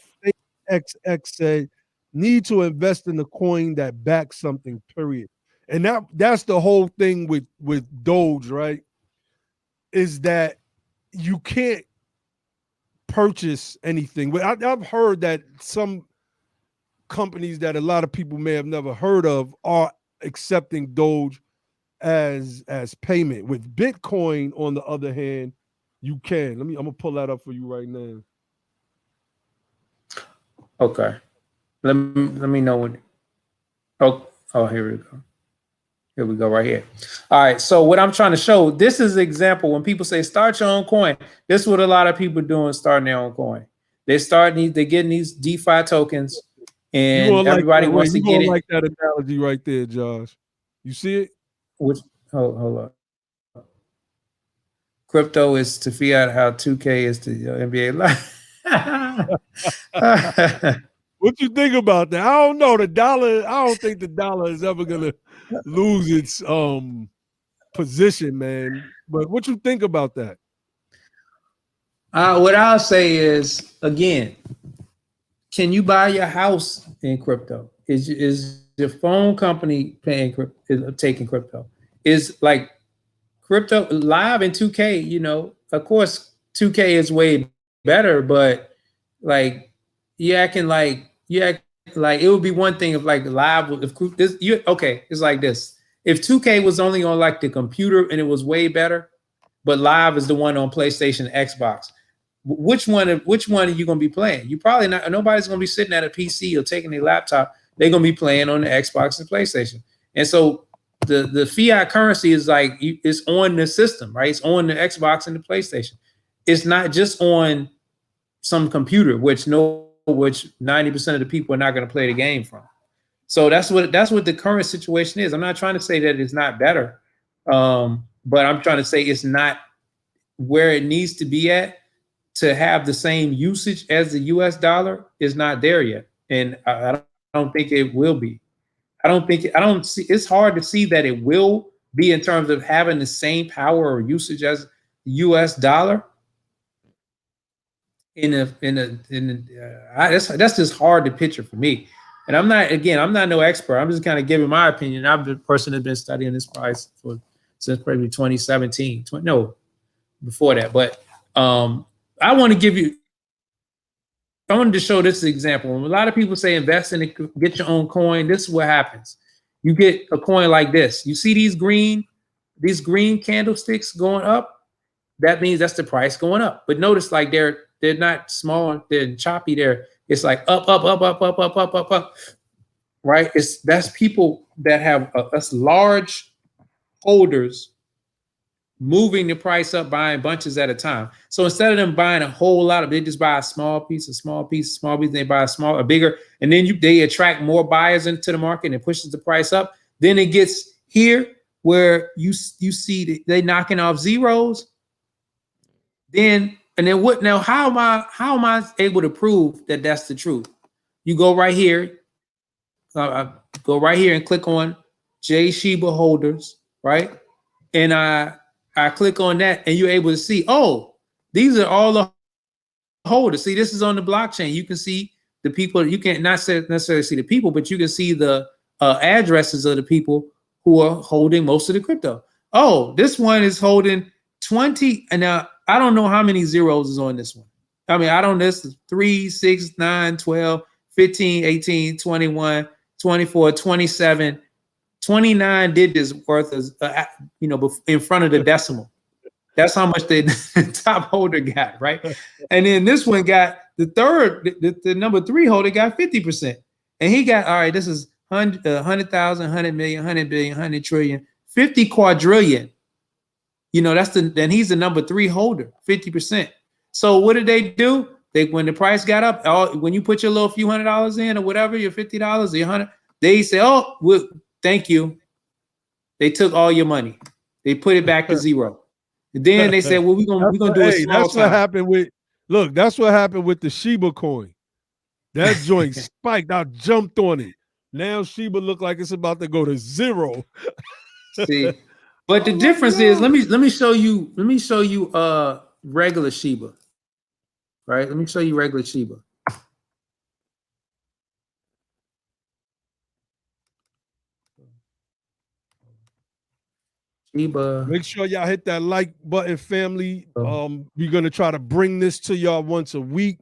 XX say, need to invest in a coin that backs something, period. And that's the whole thing with Doge, right? Is that you can't purchase anything. But I've heard that some companies that a lot of people may have never heard of are accepting Doge as payment. With Bitcoin, on the other hand, you can. I'm gonna pull that up for you right now. Okay. Let me know when. Oh, here we go. Here we go, right here. All right. So what I'm trying to show, this is an example when people say start your own coin. This is what a lot of people are doing, starting their own coin. They're getting these DeFi tokens, and everybody wants to get it. Like that analogy right there, Josh. You see it? Hold on. Crypto is to fiat how 2K is to NBA Live. What you think about that? I don't know. I don't think the dollar is ever gonna lose its position, man. But what you think about that? What I'll say is, again, can you buy your house in crypto? Is your phone company taking crypto? Is like crypto live in 2K? You know, of course, 2K is way better, but like you acting like it would be one thing if like live it's like this. If 2K was only on like the computer and it was way better, but live is the one on PlayStation, Xbox. Which one are you gonna be playing? You probably not. Nobody's gonna be sitting at a PC or taking their laptop. They're gonna be playing on the Xbox and PlayStation. And so the fiat currency is like it's on the system, right? It's on the Xbox and the PlayStation. It's not just on some computer, which 90% of the people are not going to play the game from. So that's what the current situation is. I'm not trying to say that it's not better, but I'm trying to say it's not where it needs to be at to have the same usage as the US dollar is not there yet. And I don't think it will be. I don't see, it's hard to see that it will be in terms of having the same power or usage as the US dollar. That's just hard to picture for me. And I'm not no expert. I'm just kind of giving my opinion. I'm the person that's been studying this price since probably 2017. Before that. But I wanted to show this example. When a lot of people say invest in it, get your own coin, this is what happens. You get a coin like this. You see these green candlesticks going up? That means that's the price going up. But notice like they're not small, they're choppy. It's like up, up, up, up, up, up, up, up, up. Right? That's people that have us large holders moving the price up, buying bunches at a time. So instead of them buying a whole lot of, they just buy a small piece, they buy a bigger, and then they attract more buyers into the market and it pushes the price up. Then it gets here where you see they knocking off zeros. Then what? Now how am I able to prove that that's the truth? You go right here, and click on J Shiba holders, right? And I click on that, and you're able to see, oh, these are all the holders. See, this is on the blockchain. You can see the people. You can't not necessarily see the people, but you can see the addresses of the people who are holding most of the crypto. Oh, this one is holding 20. And now I don't know how many zeros is on this one. I mean, I don't know. This is 3, 6, 9, 12, 15, 18, 21, 24, 27. 29 digits worth of, in front of the decimal. That's how much the top holder got, right? And then this one got the number 3 holder got 50%. And he got, all right, this is 100,000, 100 million, 100 billion, 100 trillion, 50 quadrillion. Then he's the number 3 holder, 50%. So what did they do? When the price got up, when you put your little few $100 in or whatever, your $50 or your 100, they say, oh, thank you. They took all your money. They put it back to zero. And then they said, well, we're gonna do a small that's what happened with. Look, that's what happened with the Shiba coin. That joint spiked. I jumped on it. Now Shiba look like it's about to go to zero. See, but the difference is, let me show you regular Shiba. Right? Let me show you regular Shiba. Shiba. Make sure y'all hit that like button, family. We're gonna try to bring this to y'all once a week.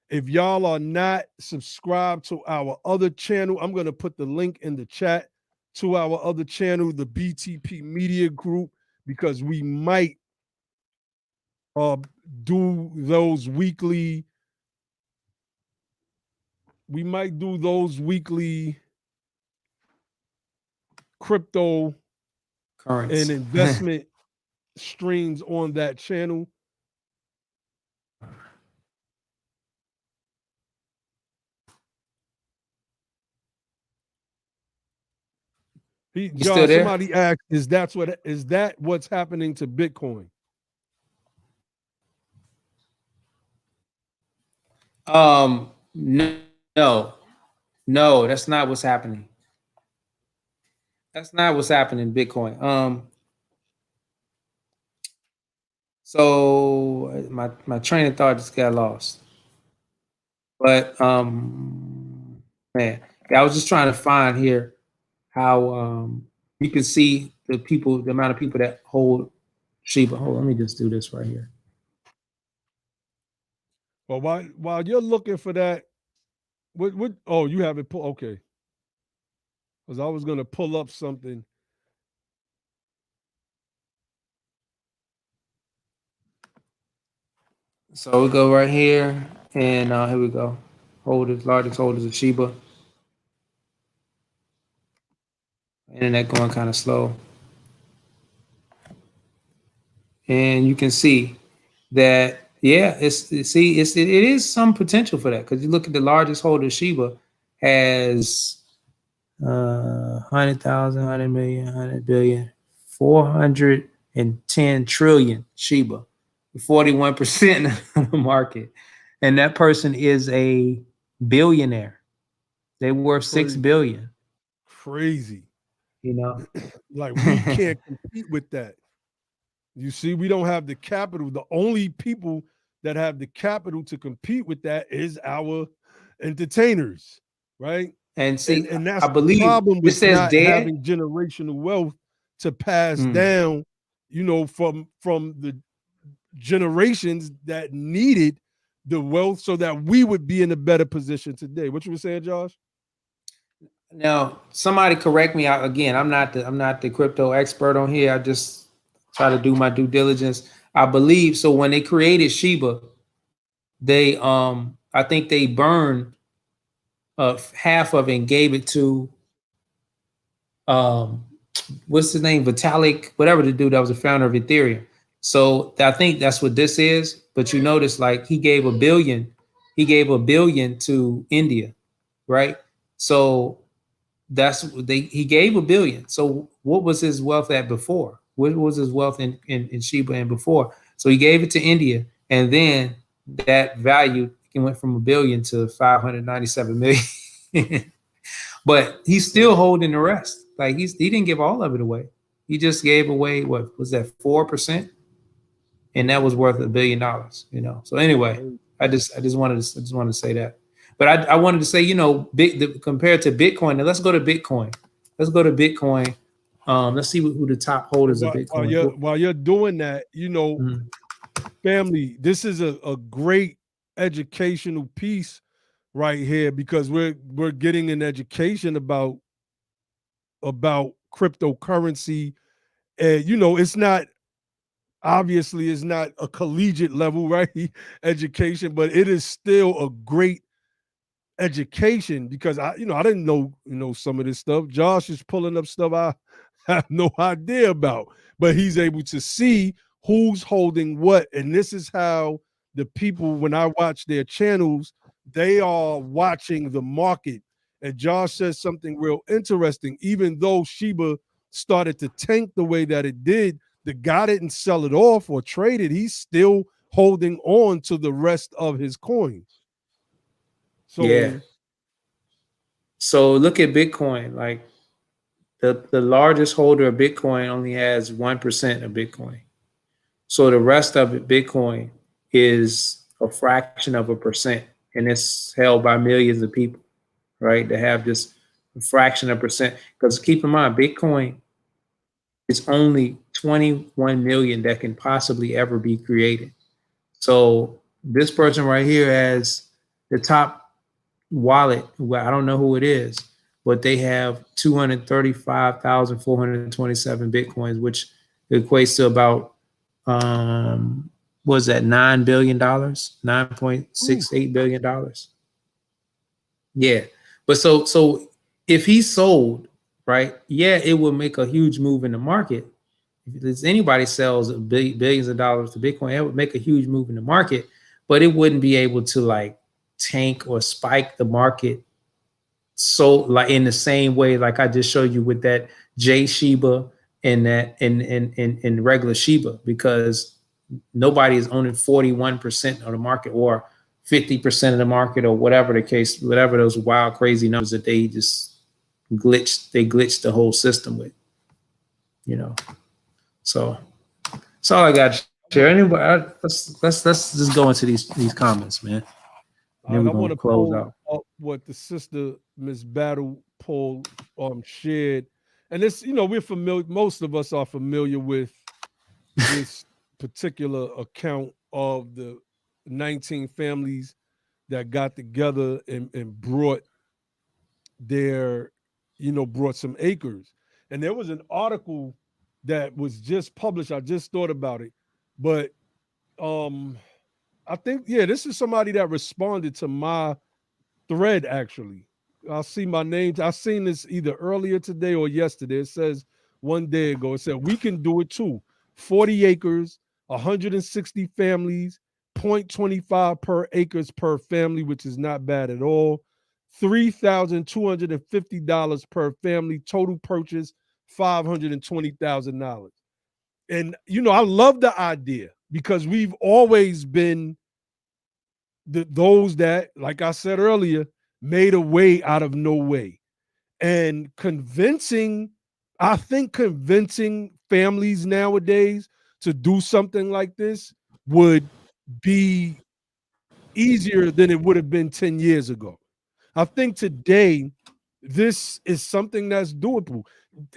If y'all are not subscribed to our other channel, I'm gonna put the link in the chat to our other channel, the BTP Media Group, because we might do those weekly. We might do those weekly crypto currency and investment streams on that channel. John, somebody asked, is that what's happening to Bitcoin? No, that's not what's happening. That's not what's happening in Bitcoin. So my train of thought just got lost. But man, I was just trying to find here how you can see the amount of people that hold Shiba. Hold on, let me just do this right here. Well, while you're looking for that, what oh, you have it pull, okay. Because I was gonna pull up something. So we go right here, and here we go. Largest holders of Shiba. Internet going kind of slow. And you can see that, yeah, it is some potential for that, because you look at the largest holder, Shiba, has 100,000, 100 million, 100 billion, 410 trillion Shiba, 41% of the market. And that person is a billionaire. They're worth $6 billion. Crazy. Like we can't compete with that. You see, we don't have the capital. The only people that have the capital to compete with that is our entertainers, right? And see, and that's I believe the problem with not dead. having generational wealth to pass down, from the generations that needed the wealth so that we would be in a better position today. What you were saying, Josh? Now, somebody correct me out again. I'm not the crypto expert on here. I just try to do my due diligence. I believe so. When they created Shiba, they I think they burned half of it and gave it to what's his name, Vitalik, whatever the dude that was the founder of Ethereum. So I think that's what this is. But you notice, like, he gave $1 billion to India, right? So he gave $1 billion. So what was his wealth at before? What was his wealth in Sheba and before? So he gave it to India, and then that value went from $1 billion to 597 million. But he's still holding the rest. Like, he didn't give all of it away. He just gave away, what was that, 4%? And that was worth $1 billion, you know. So anyway, I just wanted to say that. But I wanted to say, you know, compared to Bitcoin. Now let's go to Bitcoin. Let's go to Bitcoin. Let's see who the top holders of Bitcoin. While you're doing that, you know, Mhm. family, this is a great educational piece right here, because we're getting an education about cryptocurrency. And you know, it's not a collegiate level, right? Education, but it is still a great education, because I didn't know, some of this stuff. Josh is pulling up stuff I have no idea about, but he's able to see who's holding what. And this is how the people, when I watch their channels, they are watching the market. And Josh says something real interesting. Even though Sheba started to tank the way that it did, the guy didn't sell it off or trade it. He's still holding on to the rest of his coins. Yeah. So So look at Bitcoin. Like, the largest holder of Bitcoin only has 1% of Bitcoin. So the rest of it, Bitcoin, is a fraction of a percent, and it's held by millions of people, right? They have just a fraction of a percent. Because keep in mind, Bitcoin is only 21 million that can possibly ever be created. So this person right here has the top wallet. Well, I don't know who it is, but they have 235,427 Bitcoins, which equates to about was that $9 billion, $9.68 billion. Yeah. But so if he sold, right, yeah, it will make a huge move in the market. If anybody sells billions of dollars to Bitcoin, it would make a huge move in the market, but it wouldn't be able to, like, tank or spike the market, so, like, in the same way, like I just showed you with that J Sheba and that in regular Sheba, because nobody is owning 41% of the market or 50% of the market, or whatever the case, whatever those wild, crazy numbers that they just glitched the whole system with, you know. So that's all I got to share. Anybody, let's just go into these comments, man. And all then right, we're I want gonna to close pull out. up what the sister Miss Battle Paul shared, and this, we're familiar. Most of us are familiar with this particular account of the 19 families that got together and brought their, brought some acres. And there was an article that was just published. I just thought about it, but um, I think, yeah, this is somebody that responded to my thread, actually. I see my name. I seen this either earlier today or yesterday. It says one day ago. It said we can do it too. 40 acres, 160 families, 0.25 per acres per family, which is not bad at all. $3,250 per family. Total purchase $520,000. And I love the idea, because we've always been those that, like I said earlier, made a way out of no way. And I think convincing families nowadays to do something like this would be easier than it would have been 10 years ago. I think today, this is something that's doable.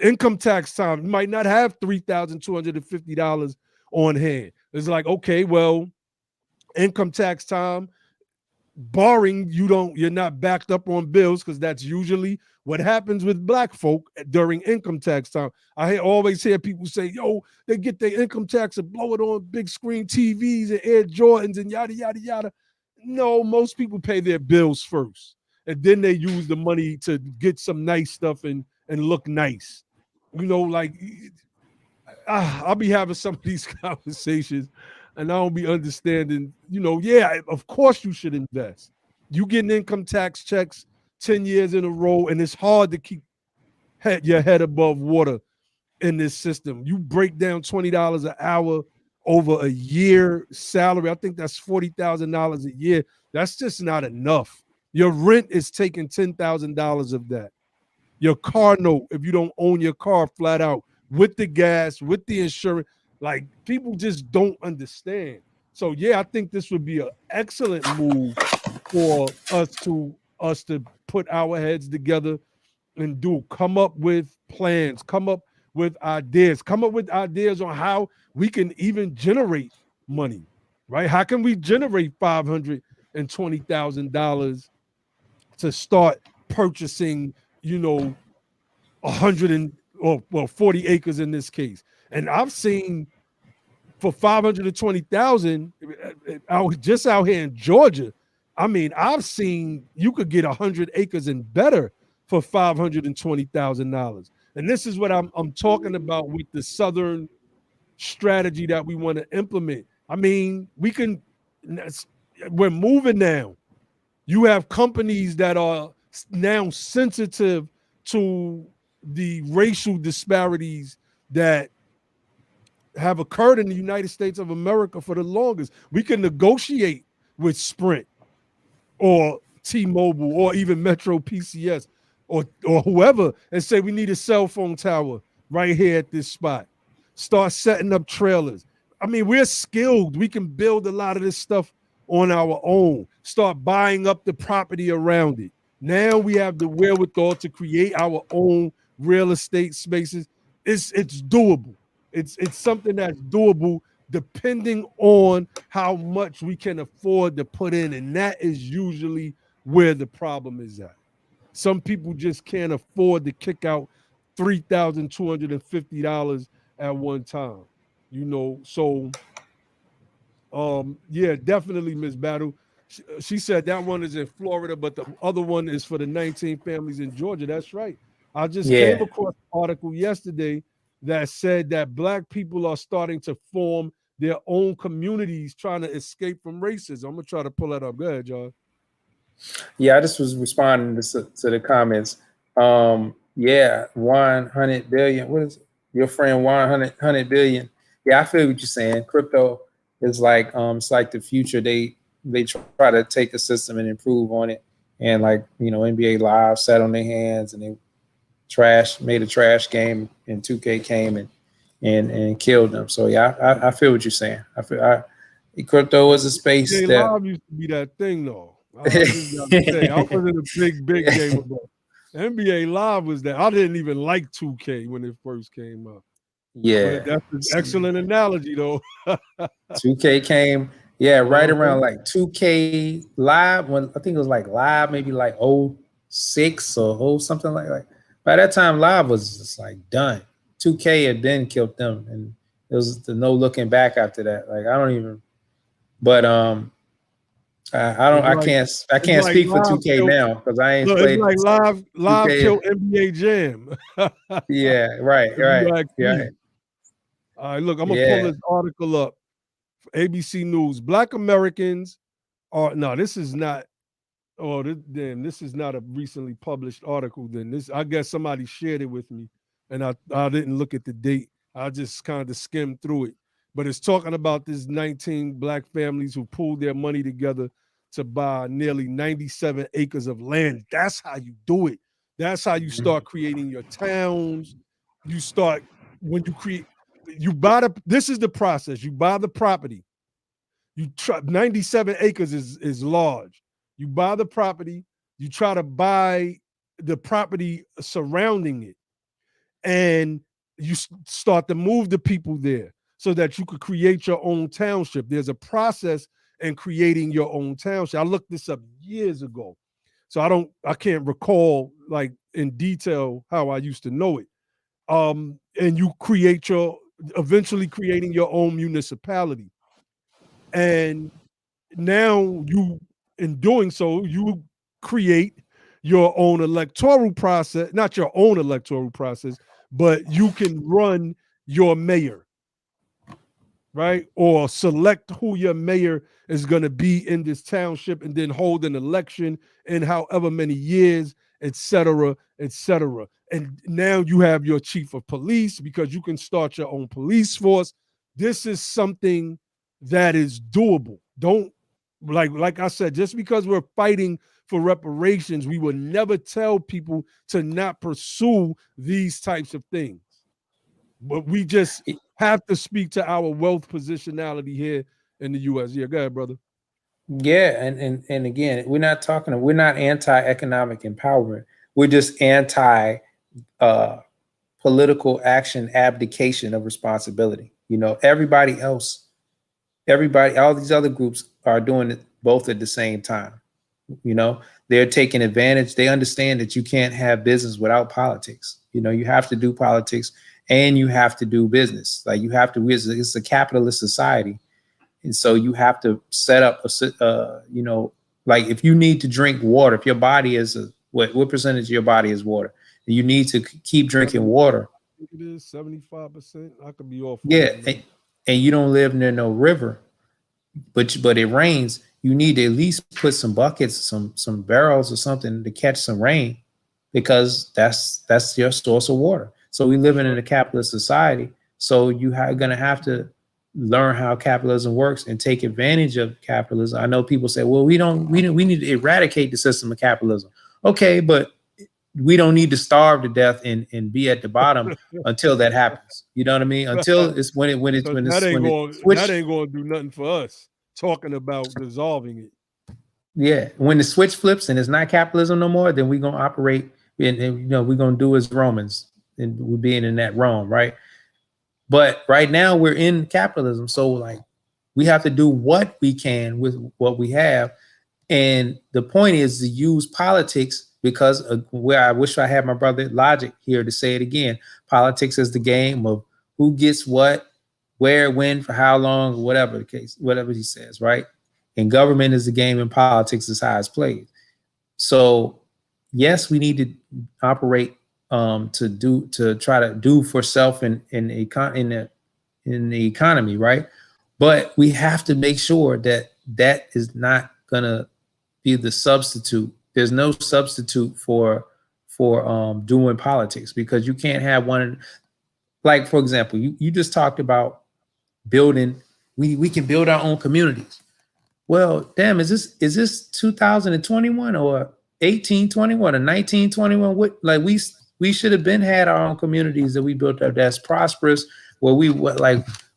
Income tax time, you might not have $3,250 on hand. It's like, okay, well, income tax time, barring you're not backed up on bills, because that's usually what happens with black folk during income tax time. I always hear people say, yo, they get their income tax and blow it on big screen TVs and Air Jordans and yada yada yada. No, most people pay their bills first, and then they use the money to get some nice stuff and look nice. Like, I'll be having some of these conversations, and I don't be understanding. Yeah, of course you should invest. You getting income tax checks 10 years in a row, and it's hard to keep your head above water in this system. You break down $20 an hour over a year salary. I think that's $40,000 a year. That's just not enough. Your rent is taking $10,000 of that. Your car note, if you don't own your car flat out, with the gas, with the insurance, like people just don't understand. So yeah, I think this would be an excellent move for us to put our heads together and come up with plans, come up with ideas on how we can even generate money, right? How can we generate $520,000 to start purchasing, 40 acres in this case? And I've seen for 520,000 out here in Georgia. I mean, I've seen you could get 100 acres and better for $520,000. And this is what I'm talking about with the Southern strategy that we want to implement. I mean, we're moving now. You have companies that are now sensitive to the racial disparities that have occurred in the United States of America for the longest. We can negotiate with Sprint or T-Mobile or even Metro PCS or whoever and say we need a cell phone tower right here at this spot. Start setting up trailers. I mean, we're skilled. We can build a lot of this stuff on our own. Start buying up the property around it. Now we have the wherewithal to create our own real estate spaces. It's doable. It's something that's doable depending on how much we can afford to put in. And that is usually where the problem is at. Some people just can't afford to kick out $3,250 at one time. So yeah, definitely, Miss Battle. She said that one is in Florida, but the other one is for the 19 families in Georgia. That's right. I just came across an article yesterday that said that Black people are starting to form their own communities trying to escape from racism. I'm going to try to pull that up. Go ahead, John. Yeah, I just was responding to the comments. Yeah, 100 billion. What is it? Your friend 100 billion? Yeah, I feel what you're saying. Crypto is like it's like the future. They try to take a system and improve on it, and like NBA Live sat on their hands and they made a trash game, and 2K came and killed them. So yeah, I feel what you're saying. Crypto is a space NBA that Live used to be that thing, though. I just got to say, I wasn't a big game about NBA Live was that. I didn't even like 2K when it first came out. Yeah, but that's an excellent analogy, though. 2K came, right around like 2K Live, when I think it was like Live, maybe like 06 or something like that. By that time, Live was just like done. 2K had then killed them, and it was the no looking back after that. Like I don't even, but I can't speak for 2K now because I ain't played. It's like live killed NBA Jam. Yeah, right. All right, look, I'm gonna pull this article up. ABC News. Black Americans are this is not. Oh, this is not a recently published article. Then this, I guess somebody shared it with me, and I didn't look at the date. I just kind of skimmed through it. But it's talking about this 19 Black families who pulled their money together to buy nearly 97 acres of land. That's how you do it. That's how you start creating your towns. You start when you buy this is the process. You buy the property. 97 acres is large. You buy the property, you try to buy the property surrounding it, and you start to move the people there so that you could create your own township. There's a process in creating your own township. I looked this up years ago, so I can't recall like in detail how I used to know it. And you eventually creating your own municipality. And now in doing so, you create your own electoral process, not your own electoral process, but you can run your mayor, right? Or select who your mayor is going to be in this township and then hold an election in however many years, et cetera, et cetera. And now you have your chief of police because you can start your own police force. This is something that is doable. Don't like I said, just because we're fighting for reparations, we will never tell people to not pursue these types of things. But we just have to speak to our wealth positionality here in the U.S. Yeah, go ahead, brother. Yeah, and again, we're not anti-economic empowerment. We're just anti uh, political action abdication of responsibility. You know, everybody, all these other groups are doing it both at the same time. You know, they're taking advantage. They understand that you can't have business without politics. You know, you have to do politics and you have to do business. Like you have to, it's a capitalist society. And so you have to set up you know, like if you need to drink water, if your body is what percentage of your body is water, you need to keep drinking water. I think it is 75%. I could be off. Yeah, and you don't live near no river, but it rains. You need to at least put some buckets, some barrels or something to catch some rain, because that's your source of water. So we living in a capitalist society. So you are going to have to learn how capitalism works and take advantage of capitalism. I know people say, well, we need to eradicate the system of capitalism. Okay, but we don't need to starve to death and be at the bottom until that happens. You know what I mean? Until it's when that ain't going to do nothing for us. Talking about dissolving it. Yeah, when the switch flips and it's not capitalism no more, then we're gonna operate and you know we're gonna do as Romans and we're being in that Rome, right? But right now we're in capitalism, so like we have to do what we can with what we have, and the point is to use politics because where I wish I had my brother Logic here to say it again. Politics is the game of who gets what, where, when, for how long, whatever the case, whatever he says, right? And government is the game and politics is how it's played. So yes, we need to operate to try to do for self in the economy, right? But we have to make sure that that is not gonna be the substitute. There's no substitute for doing politics, because you can't have one. Like for example, you just talked about building. We can build our own communities. Well, damn, is this 2021 or 1821 or 1921? What, like we should have been had our own communities that we built up that's prosperous, where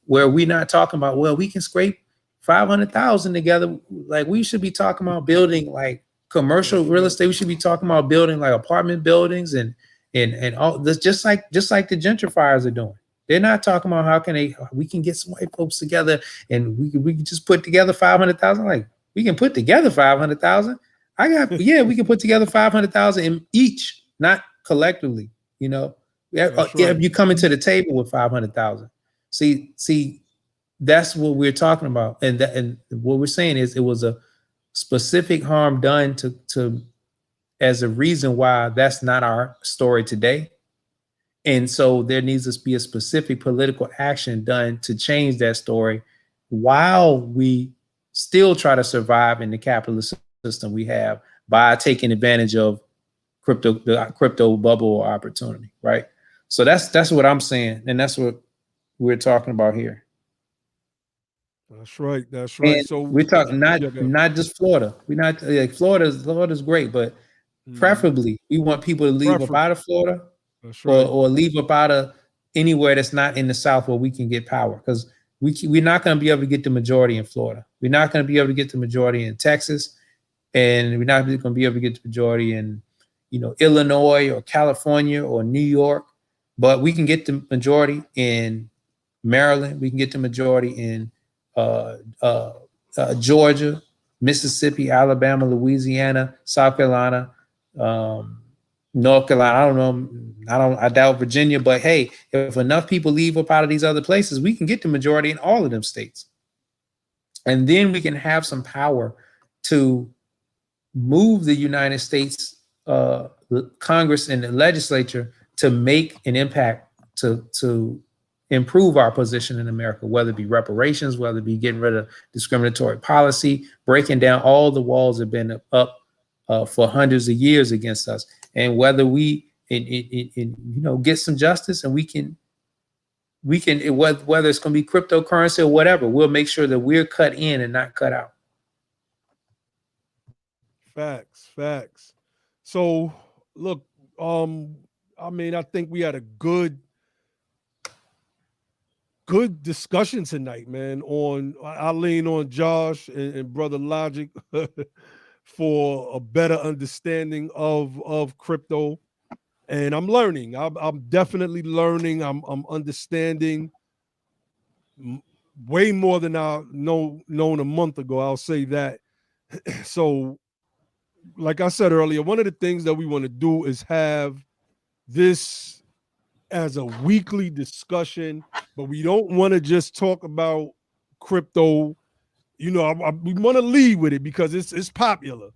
where we not talking about, well, we can scrape 500,000 together. Like we should be talking about building like commercial real estate. We should be talking about building like apartment buildings and all this, just like the gentrifiers are doing. They're not talking about how can we can get some white folks together and we can just put together 500,000. Like we can put together 500,000. We can put together 500,000 in each, not collectively. You know, if you come into the table with 500,000, see, that's what we're talking about, and what we're saying is it was a specific harm done to as a reason why that's not our story today. And so there needs to be a specific political action done to change that story while we still try to survive in the capitalist system we have by taking advantage of the crypto bubble opportunity, right? So that's what I'm saying. And that's what we're talking about here. That's right. That's right. And So we're talking not just Florida. We're not like Florida's great, but preferably we want people to leave up out of Florida. That's right. Or leave up out of anywhere that's not in the South where we can get power, because we're not going to be able to get the majority in Florida. We're not going to be able to get the majority in Texas, and we're not going to be able to get the majority in, you know, Illinois or California or New York. But we can get the majority in Maryland. We can get the majority in Georgia, Mississippi, Alabama, Louisiana, South Carolina. North Carolina, I doubt Virginia, but hey, if enough people leave up out of these other places, we can get the majority in all of them states. And then we can have some power to move the United States Congress and the legislature to make an impact to improve our position in America, whether it be reparations, whether it be getting rid of discriminatory policy, breaking down all the walls that have been up for hundreds of years against us, and whether we get some justice, and we can whether it's going to be cryptocurrency or whatever, we'll make sure that we're cut in and not cut out. Facts. So look, I mean, I think we had a good discussion tonight, man. I lean on Josh and Brother Logic for a better understanding of crypto. And I'm learning. I'm definitely learning. I'm understanding way more than I known a month ago. I'll say that. So, like I said earlier, one of the things that we want to do is have this as a weekly discussion, but we don't want to just talk about crypto. We want to lead with it because it's popular,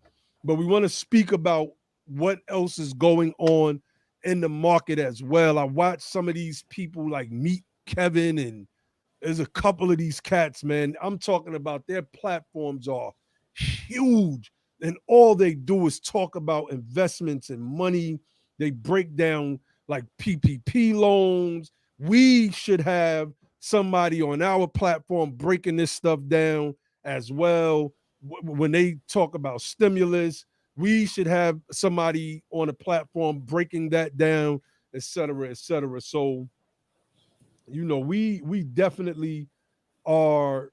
but we want to speak about what else is going on in the market as well. I watch some of these people like Meet Kevin, and there's a couple of these cats, man. I'm talking about their platforms are huge, and all they do is talk about investments and money. They break down like PPP loans. We should have somebody on our platform breaking this stuff down as well. When they talk about stimulus, we should have somebody on a platform breaking that down, et cetera, et cetera. So, we definitely are.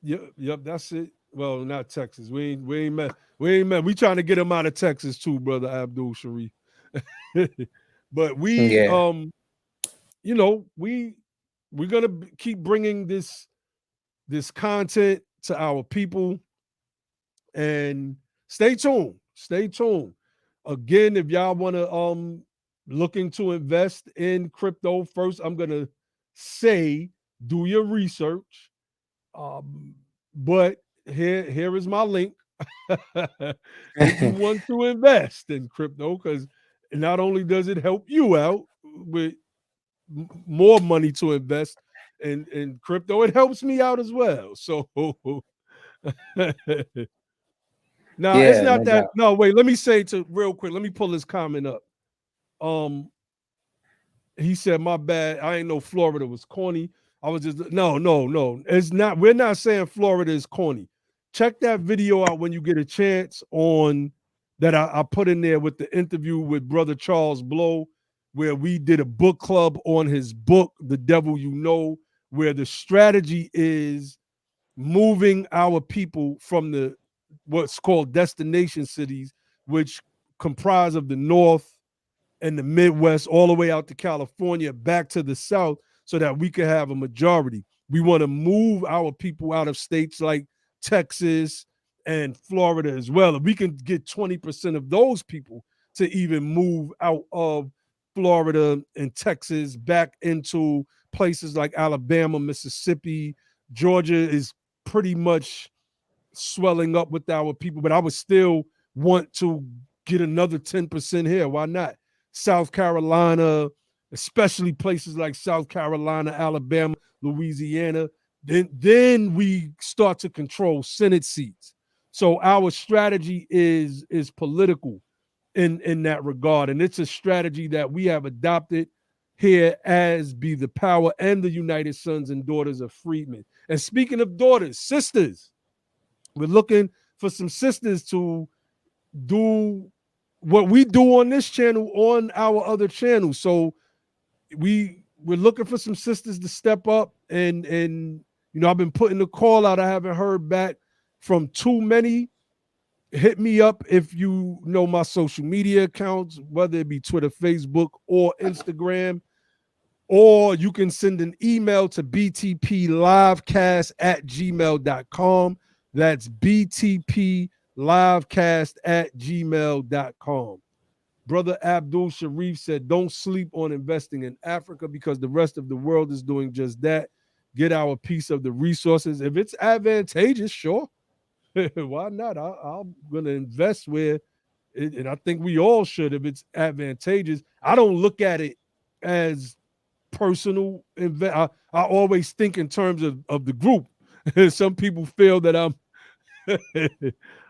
Yep, that's it. Well, not Texas. We ain't met. We trying to get them out of Texas too, brother Abdul Sharif. But we Yeah. we're gonna keep bringing this content to our people, and stay tuned. Again, if y'all want to looking to invest in crypto, first I'm gonna say do your research. But here is my link. If you want to invest in crypto, because not only does it help you out with more money to invest in crypto, it helps me out as well. So now it's Yeah, not no that. doubt. No, wait. Let me say to real quick. Let me pull this comment up. He said, "My bad. I ain't know Florida was corny. I was just no. It's not. We're not saying Florida is corny. Check that video out when you get a chance on that I put in there with the interview with Brother Charles Blow, where we did a book club on his book, The Devil You Know, where the strategy is moving our people from the what's called destination cities, which comprise of the North and the Midwest, all the way out to California, back to the South, so that we can have a majority. We want to move our people out of states like Texas and Florida as well. If we can get 20% of those people to even move out of Florida and Texas back into places like Alabama, Mississippi, Georgia is pretty much swelling up with our people, but I would still want to get another 10% here. Why not? South Carolina, especially places like South Carolina, Alabama, Louisiana. Then we start to control Senate seats. So our strategy is political in that regard, and it's a strategy that we have adopted here as Be the Power and the United Sons and Daughters of Freedmen. And speaking of daughters, sisters, we're looking for some sisters to do what we do on this channel on our other channel. So we're looking for some sisters to step up, and I've been putting the call out. I haven't heard back from too many. Hit me up if you know my social media accounts, whether it be Twitter, Facebook, or Instagram. Or you can send an email to btplivecast@gmail.com. That's btplivecast@gmail.com. Brother Abdul Sharif said, don't sleep on investing in Africa because the rest of the world is doing just that. Get our piece of the resources. If it's advantageous, sure. Why not? I'm going to invest where, and I think we all should if it's advantageous. I don't look at it as personal I always think in terms of the group. Some people feel that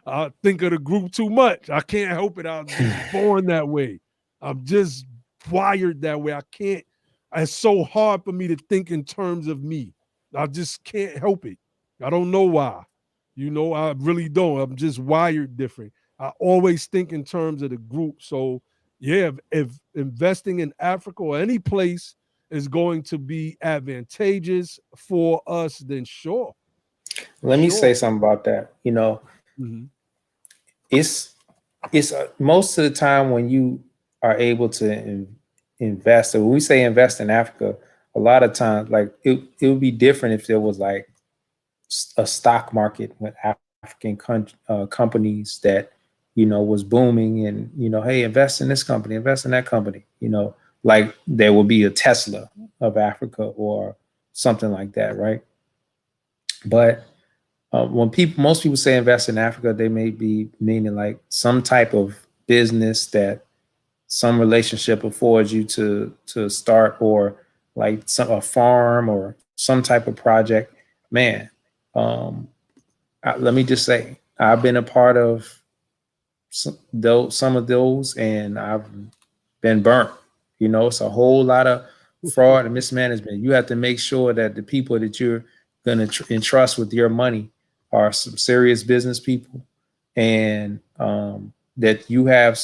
I think of the group too much. I can't help it. I'm just born that way. I'm just wired that way. I can't. It's so hard for me to think in terms of me. I just can't help it. I don't know why. I really don't. I'm just wired different. I always think in terms of the group. So, yeah, if investing in Africa or any place is going to be advantageous for us, then sure, Let me say sure. something about that. Mm-hmm. It's most of the time when you are able to invest, or when we say invest in Africa, a lot of times, like it would be different if there was like a stock market with African companies that was booming, and hey, invest in this company, invest in that company. Like there will be a Tesla of Africa or something like that, right? But when most people say invest in Africa, they may be meaning like some type of business that some relationship affords you to start, or like a farm or some type of project. Man, um, let me just say, I've been a part of some of those, and I've been burnt. It's a whole lot of fraud and mismanagement. You have to make sure that the people that you're going to entrust with your money are some serious business people, and that you have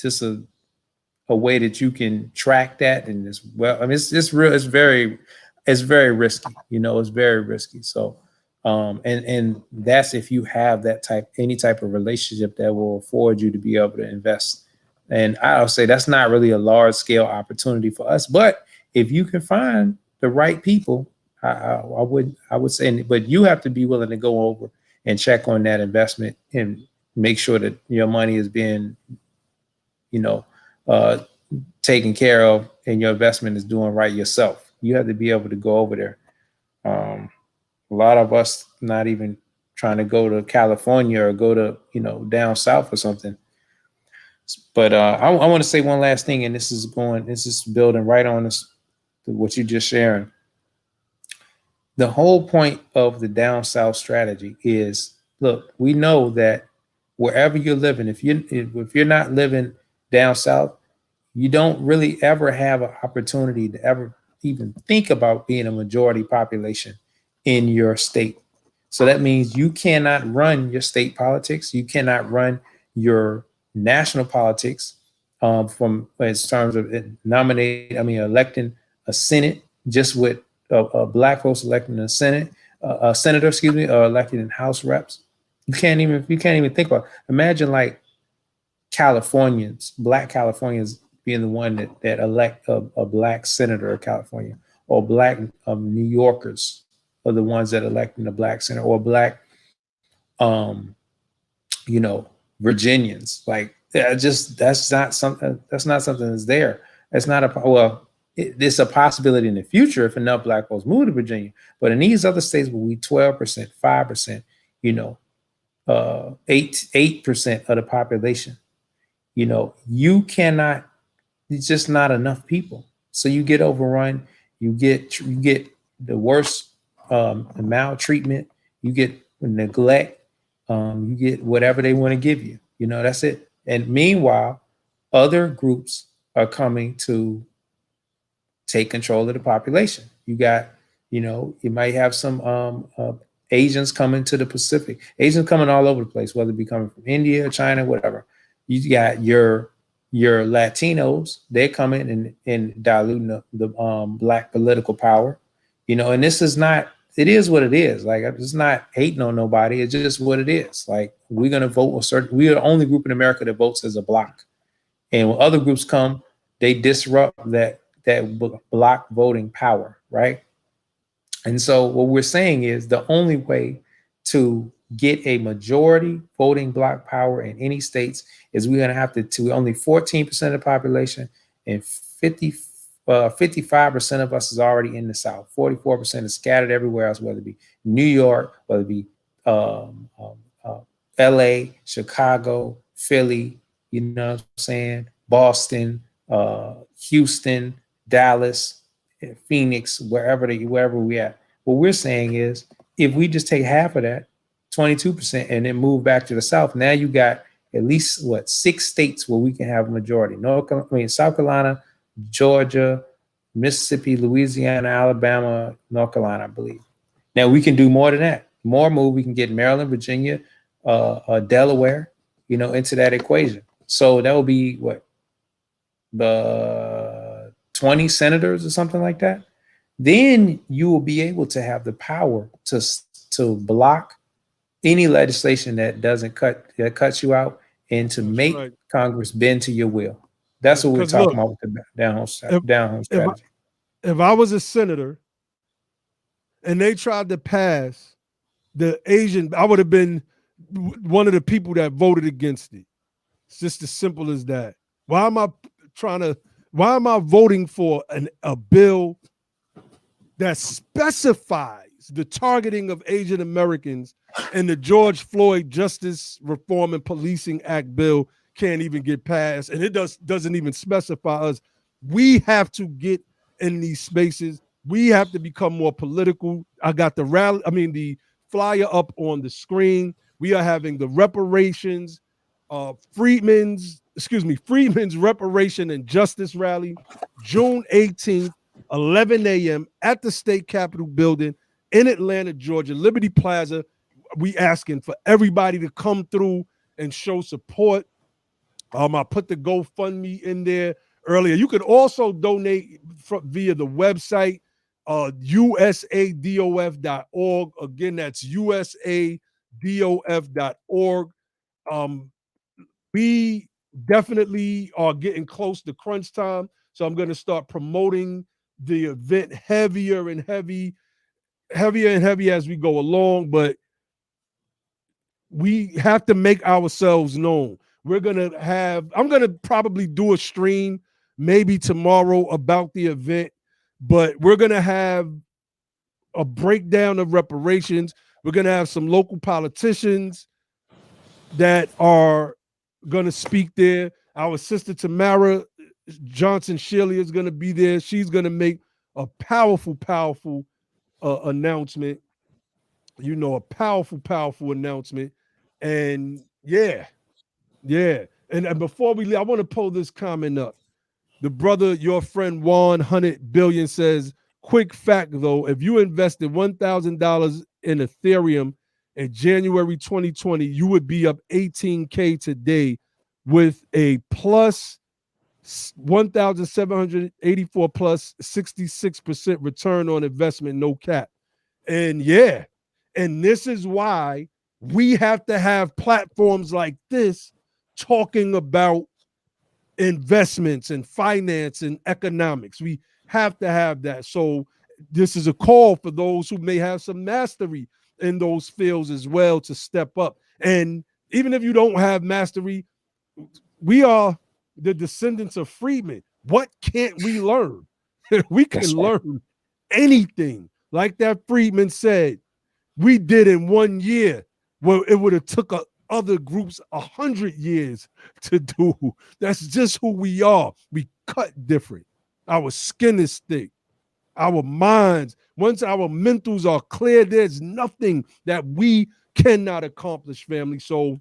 just a way that you can track that. And as well, I mean, it's real. It's very risky. It's very risky. So, and that's if you have any type of relationship that will afford you to be able to invest. And I'll say that's not really a large scale opportunity for us, but if you can find the right people, I would say, but you have to be willing to go over and check on that investment and make sure that your money is being, you know, uh, taken care of, and your investment is doing right yourself. You have to be able to go over there. A lot of us not even trying to go to California or go to down south or something. But I want to say one last thing, and this is building right on this, what you just sharing. The whole point of the down south strategy is, look, we know that wherever you're living, if you're not living down south, you don't really ever have an opportunity to ever even think about being a majority population in your state. So that means you cannot run your state politics. You cannot run your national politics, from in terms of electing a Senate just with black folks electing a Senate, a senator, excuse me, or elected in House reps. You can't even think about it. Imagine like Black Californians being the one that elect a black senator of California, or black New Yorkers are the ones that elect in the black senator, or black, um, Virginians. Like, that's not something that's there. It's not it's a possibility in the future if enough black folks move to Virginia. But in these other states, will be 12%, 5%, 8% of the population. You cannot. It's just not enough people. So you get overrun. You get the worst, maltreatment. You get neglect. You get whatever they want to give you. That's it. And meanwhile, other groups are coming to take control of the population. You might have some Asians coming to the Pacific. Asians coming all over the place, whether it be coming from India, China, whatever. You got your Latinos. They're coming and diluting the black political power. And this is not. It is what it is. Like, it's not hating on nobody. It's just what it is. Like, we're gonna vote we are the only group in America that votes as a block. And when other groups come, they disrupt that block voting power, right? And so what we're saying is the only way to get a majority voting block power in any states is we're going to have to only 14% of the population, and 55% of us is already in the South. 44% is scattered everywhere else, whether it be New York, whether it be LA, Chicago, Philly, you know what I'm saying, Boston, Houston, Dallas, Phoenix, wherever we at. What we're saying is, if we just take half of that, 22%, and then move back to the South, now you got at least 6 states where we can have a majority. South Carolina, Georgia, Mississippi, Louisiana, Alabama, North Carolina, I believe. Now we can do more than that. More move. We can get Maryland, Virginia, Delaware, into that equation. So that will be the 20 senators or something like that. Then you will be able to have the power to block any legislation that cuts you out, and to make Congress bend to your will. That's what we're talking about with the down-home strategy. If I was a senator and they tried to pass the Asian, I would have been one of the people that voted against it. It's just as simple as that. Why am I voting for a bill that specifies the targeting of Asian Americans, and the George Floyd Justice Reform and Policing Act bill can't even get passed, and it doesn't even specify us? We have to get in these spaces. We have to become more political. I got the flyer up on the screen. We are having the reparations, Freedmen's Reparation and Justice Rally, June 18th, 11 a.m. at the State Capitol building in Atlanta, Georgia, Liberty Plaza. We asking for everybody to come through and show support. I put the GoFundMe in there earlier. You could also donate via the website, usadof.org. Again, that's usadof.org. We definitely are getting close to crunch time, so I'm going to start promoting the event heavier and heavy as we go along, but we have to make ourselves known. I'm going to probably do a stream maybe tomorrow about the event, but we're going to have a breakdown of reparations. We're going to have some local politicians that are going to speak there. Our sister Tamara Johnson Shirley is going to be there. She's going to make a powerful announcement. A powerful announcement. And yeah. And before we leave, I want to pull this comment up. The brother, your friend Juan 100 billion says, quick fact though, if you invested $1,000 in Ethereum in January 2020, you would be up 18K today with a plus 1,784 plus 66% return on investment, no cap. And yeah, and this is why we have to have platforms like this talking about investments and finance and economics. We have to have that. So this is a call for those who may have some mastery in those fields as well to step up. And even if you don't have mastery, we are the descendants of freedmen. What can't we learn? We can learn anything. Like that freedman said, we did in 1 year what it would have took other groups 100 years to do. That's just who we are. We cut different. Our skin is thick. Our minds, once our mentals are clear, there's nothing that we cannot accomplish, family. So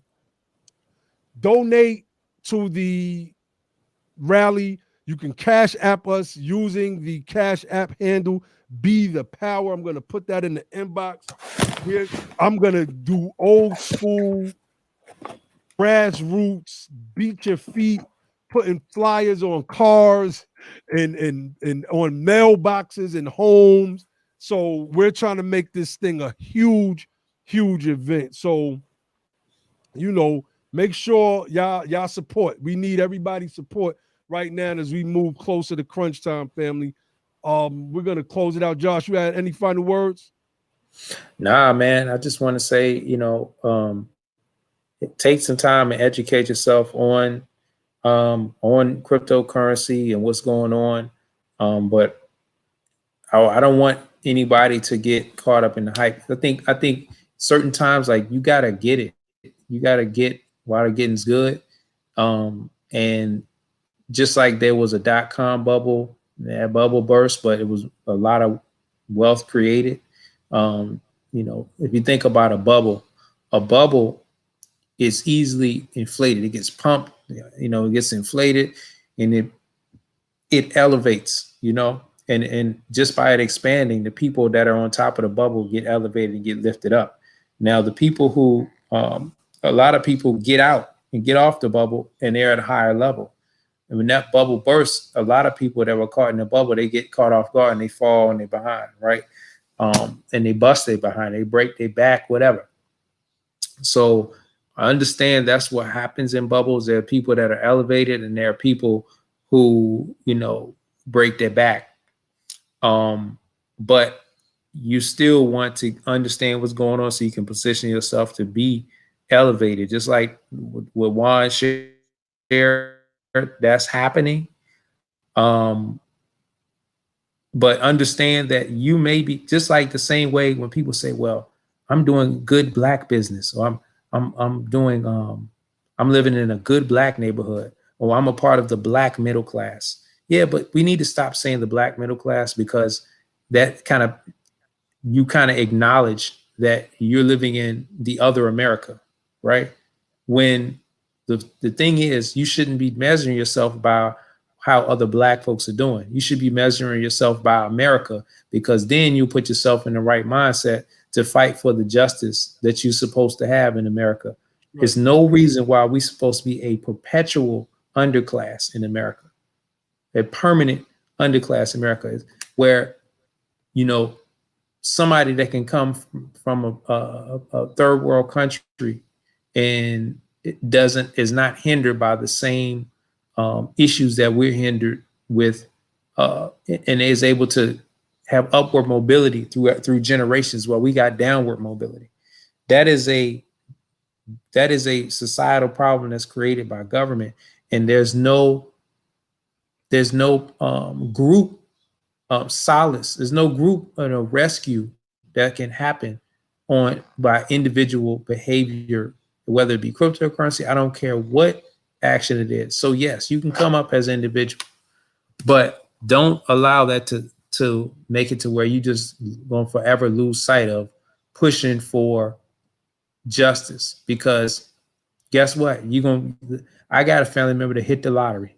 donate to the rally. You can cash app us using the cash app handle, Be the Power. I'm going to put that in the inbox. I'm going to do old school, grassroots, beat your feet, putting flyers on cars and on mailboxes and homes. So we're trying to make this thing a huge event. So, make sure y'all support. We need everybody's support right now as we move closer to crunch time, family. We're going to close it out. Josh, you had any final words? Nah, man. I just want to say, take some time and educate yourself on cryptocurrency and what's going on. But I don't want anybody to get caught up in the hype. I think certain times, like, you got to get it. You got to get while the getting's good. And just like there was a .com bubble That bubble burst, but it was a lot of wealth created. If you think about a bubble is easily inflated. It gets pumped, it gets inflated, and it elevates, and just by it expanding, the people that are on top of the bubble get elevated and get lifted up. Now, the people who, a lot of people get out and get off the bubble, and they're at a higher level. And when that bubble bursts, a lot of people that were caught in the bubble, they get caught off guard and they fall and they're behind, right? And they bust their behind, they break their back, whatever. So I understand that's what happens in bubbles. There are people that are elevated, and there are people who, break their back. But you still want to understand what's going on so you can position yourself to be elevated. Just like what Juan shared, that's happening. But understand that you may be just like the same way when people say, well, I'm doing good black business, or I'm doing I'm living in a good black neighborhood, or I'm a part of the black middle class. Yeah, but we need to stop saying the black middle class, because that you acknowledge that you're living in the other America, right? When the thing is, you shouldn't be measuring yourself by how other black folks are doing. You should be measuring yourself by America, because then you put yourself in the right mindset to fight for the justice that you're supposed to have in America. Right. There's no reason why we're supposed to be a perpetual underclass in America, a permanent underclass in America, where, somebody that can come from a third world country and is not hindered by the same issues that we're hindered with, and is able to have upward mobility through generations, while we got downward mobility. That is a societal problem that's created by government, and there's no group solace. There's no group rescue that can happen by individual behavior, whether it be cryptocurrency. I don't care what action it is. So yes, you can come up as an individual, but don't allow that to make it to where you just going to forever lose sight of pushing for justice. Because guess what? I got a family member that hit the lottery,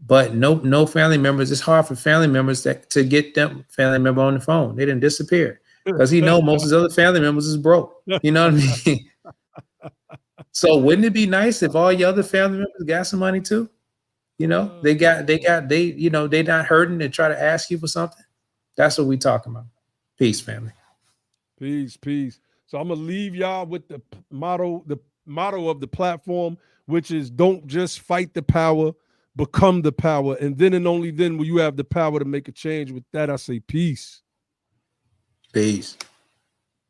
but no family members. It's hard for family members to get them family member on the phone. They didn't disappear, because most of his other family members is broke. You know what I mean? So wouldn't it be nice if all your other family members got some money too? They not hurting and try to ask you for something. That's what we talking about. Peace, family. Peace. So I'm gonna leave y'all with the motto of the platform, which is don't just fight the power, become the power. And then and only then will you have the power to make a change. With that, I say peace. Peace.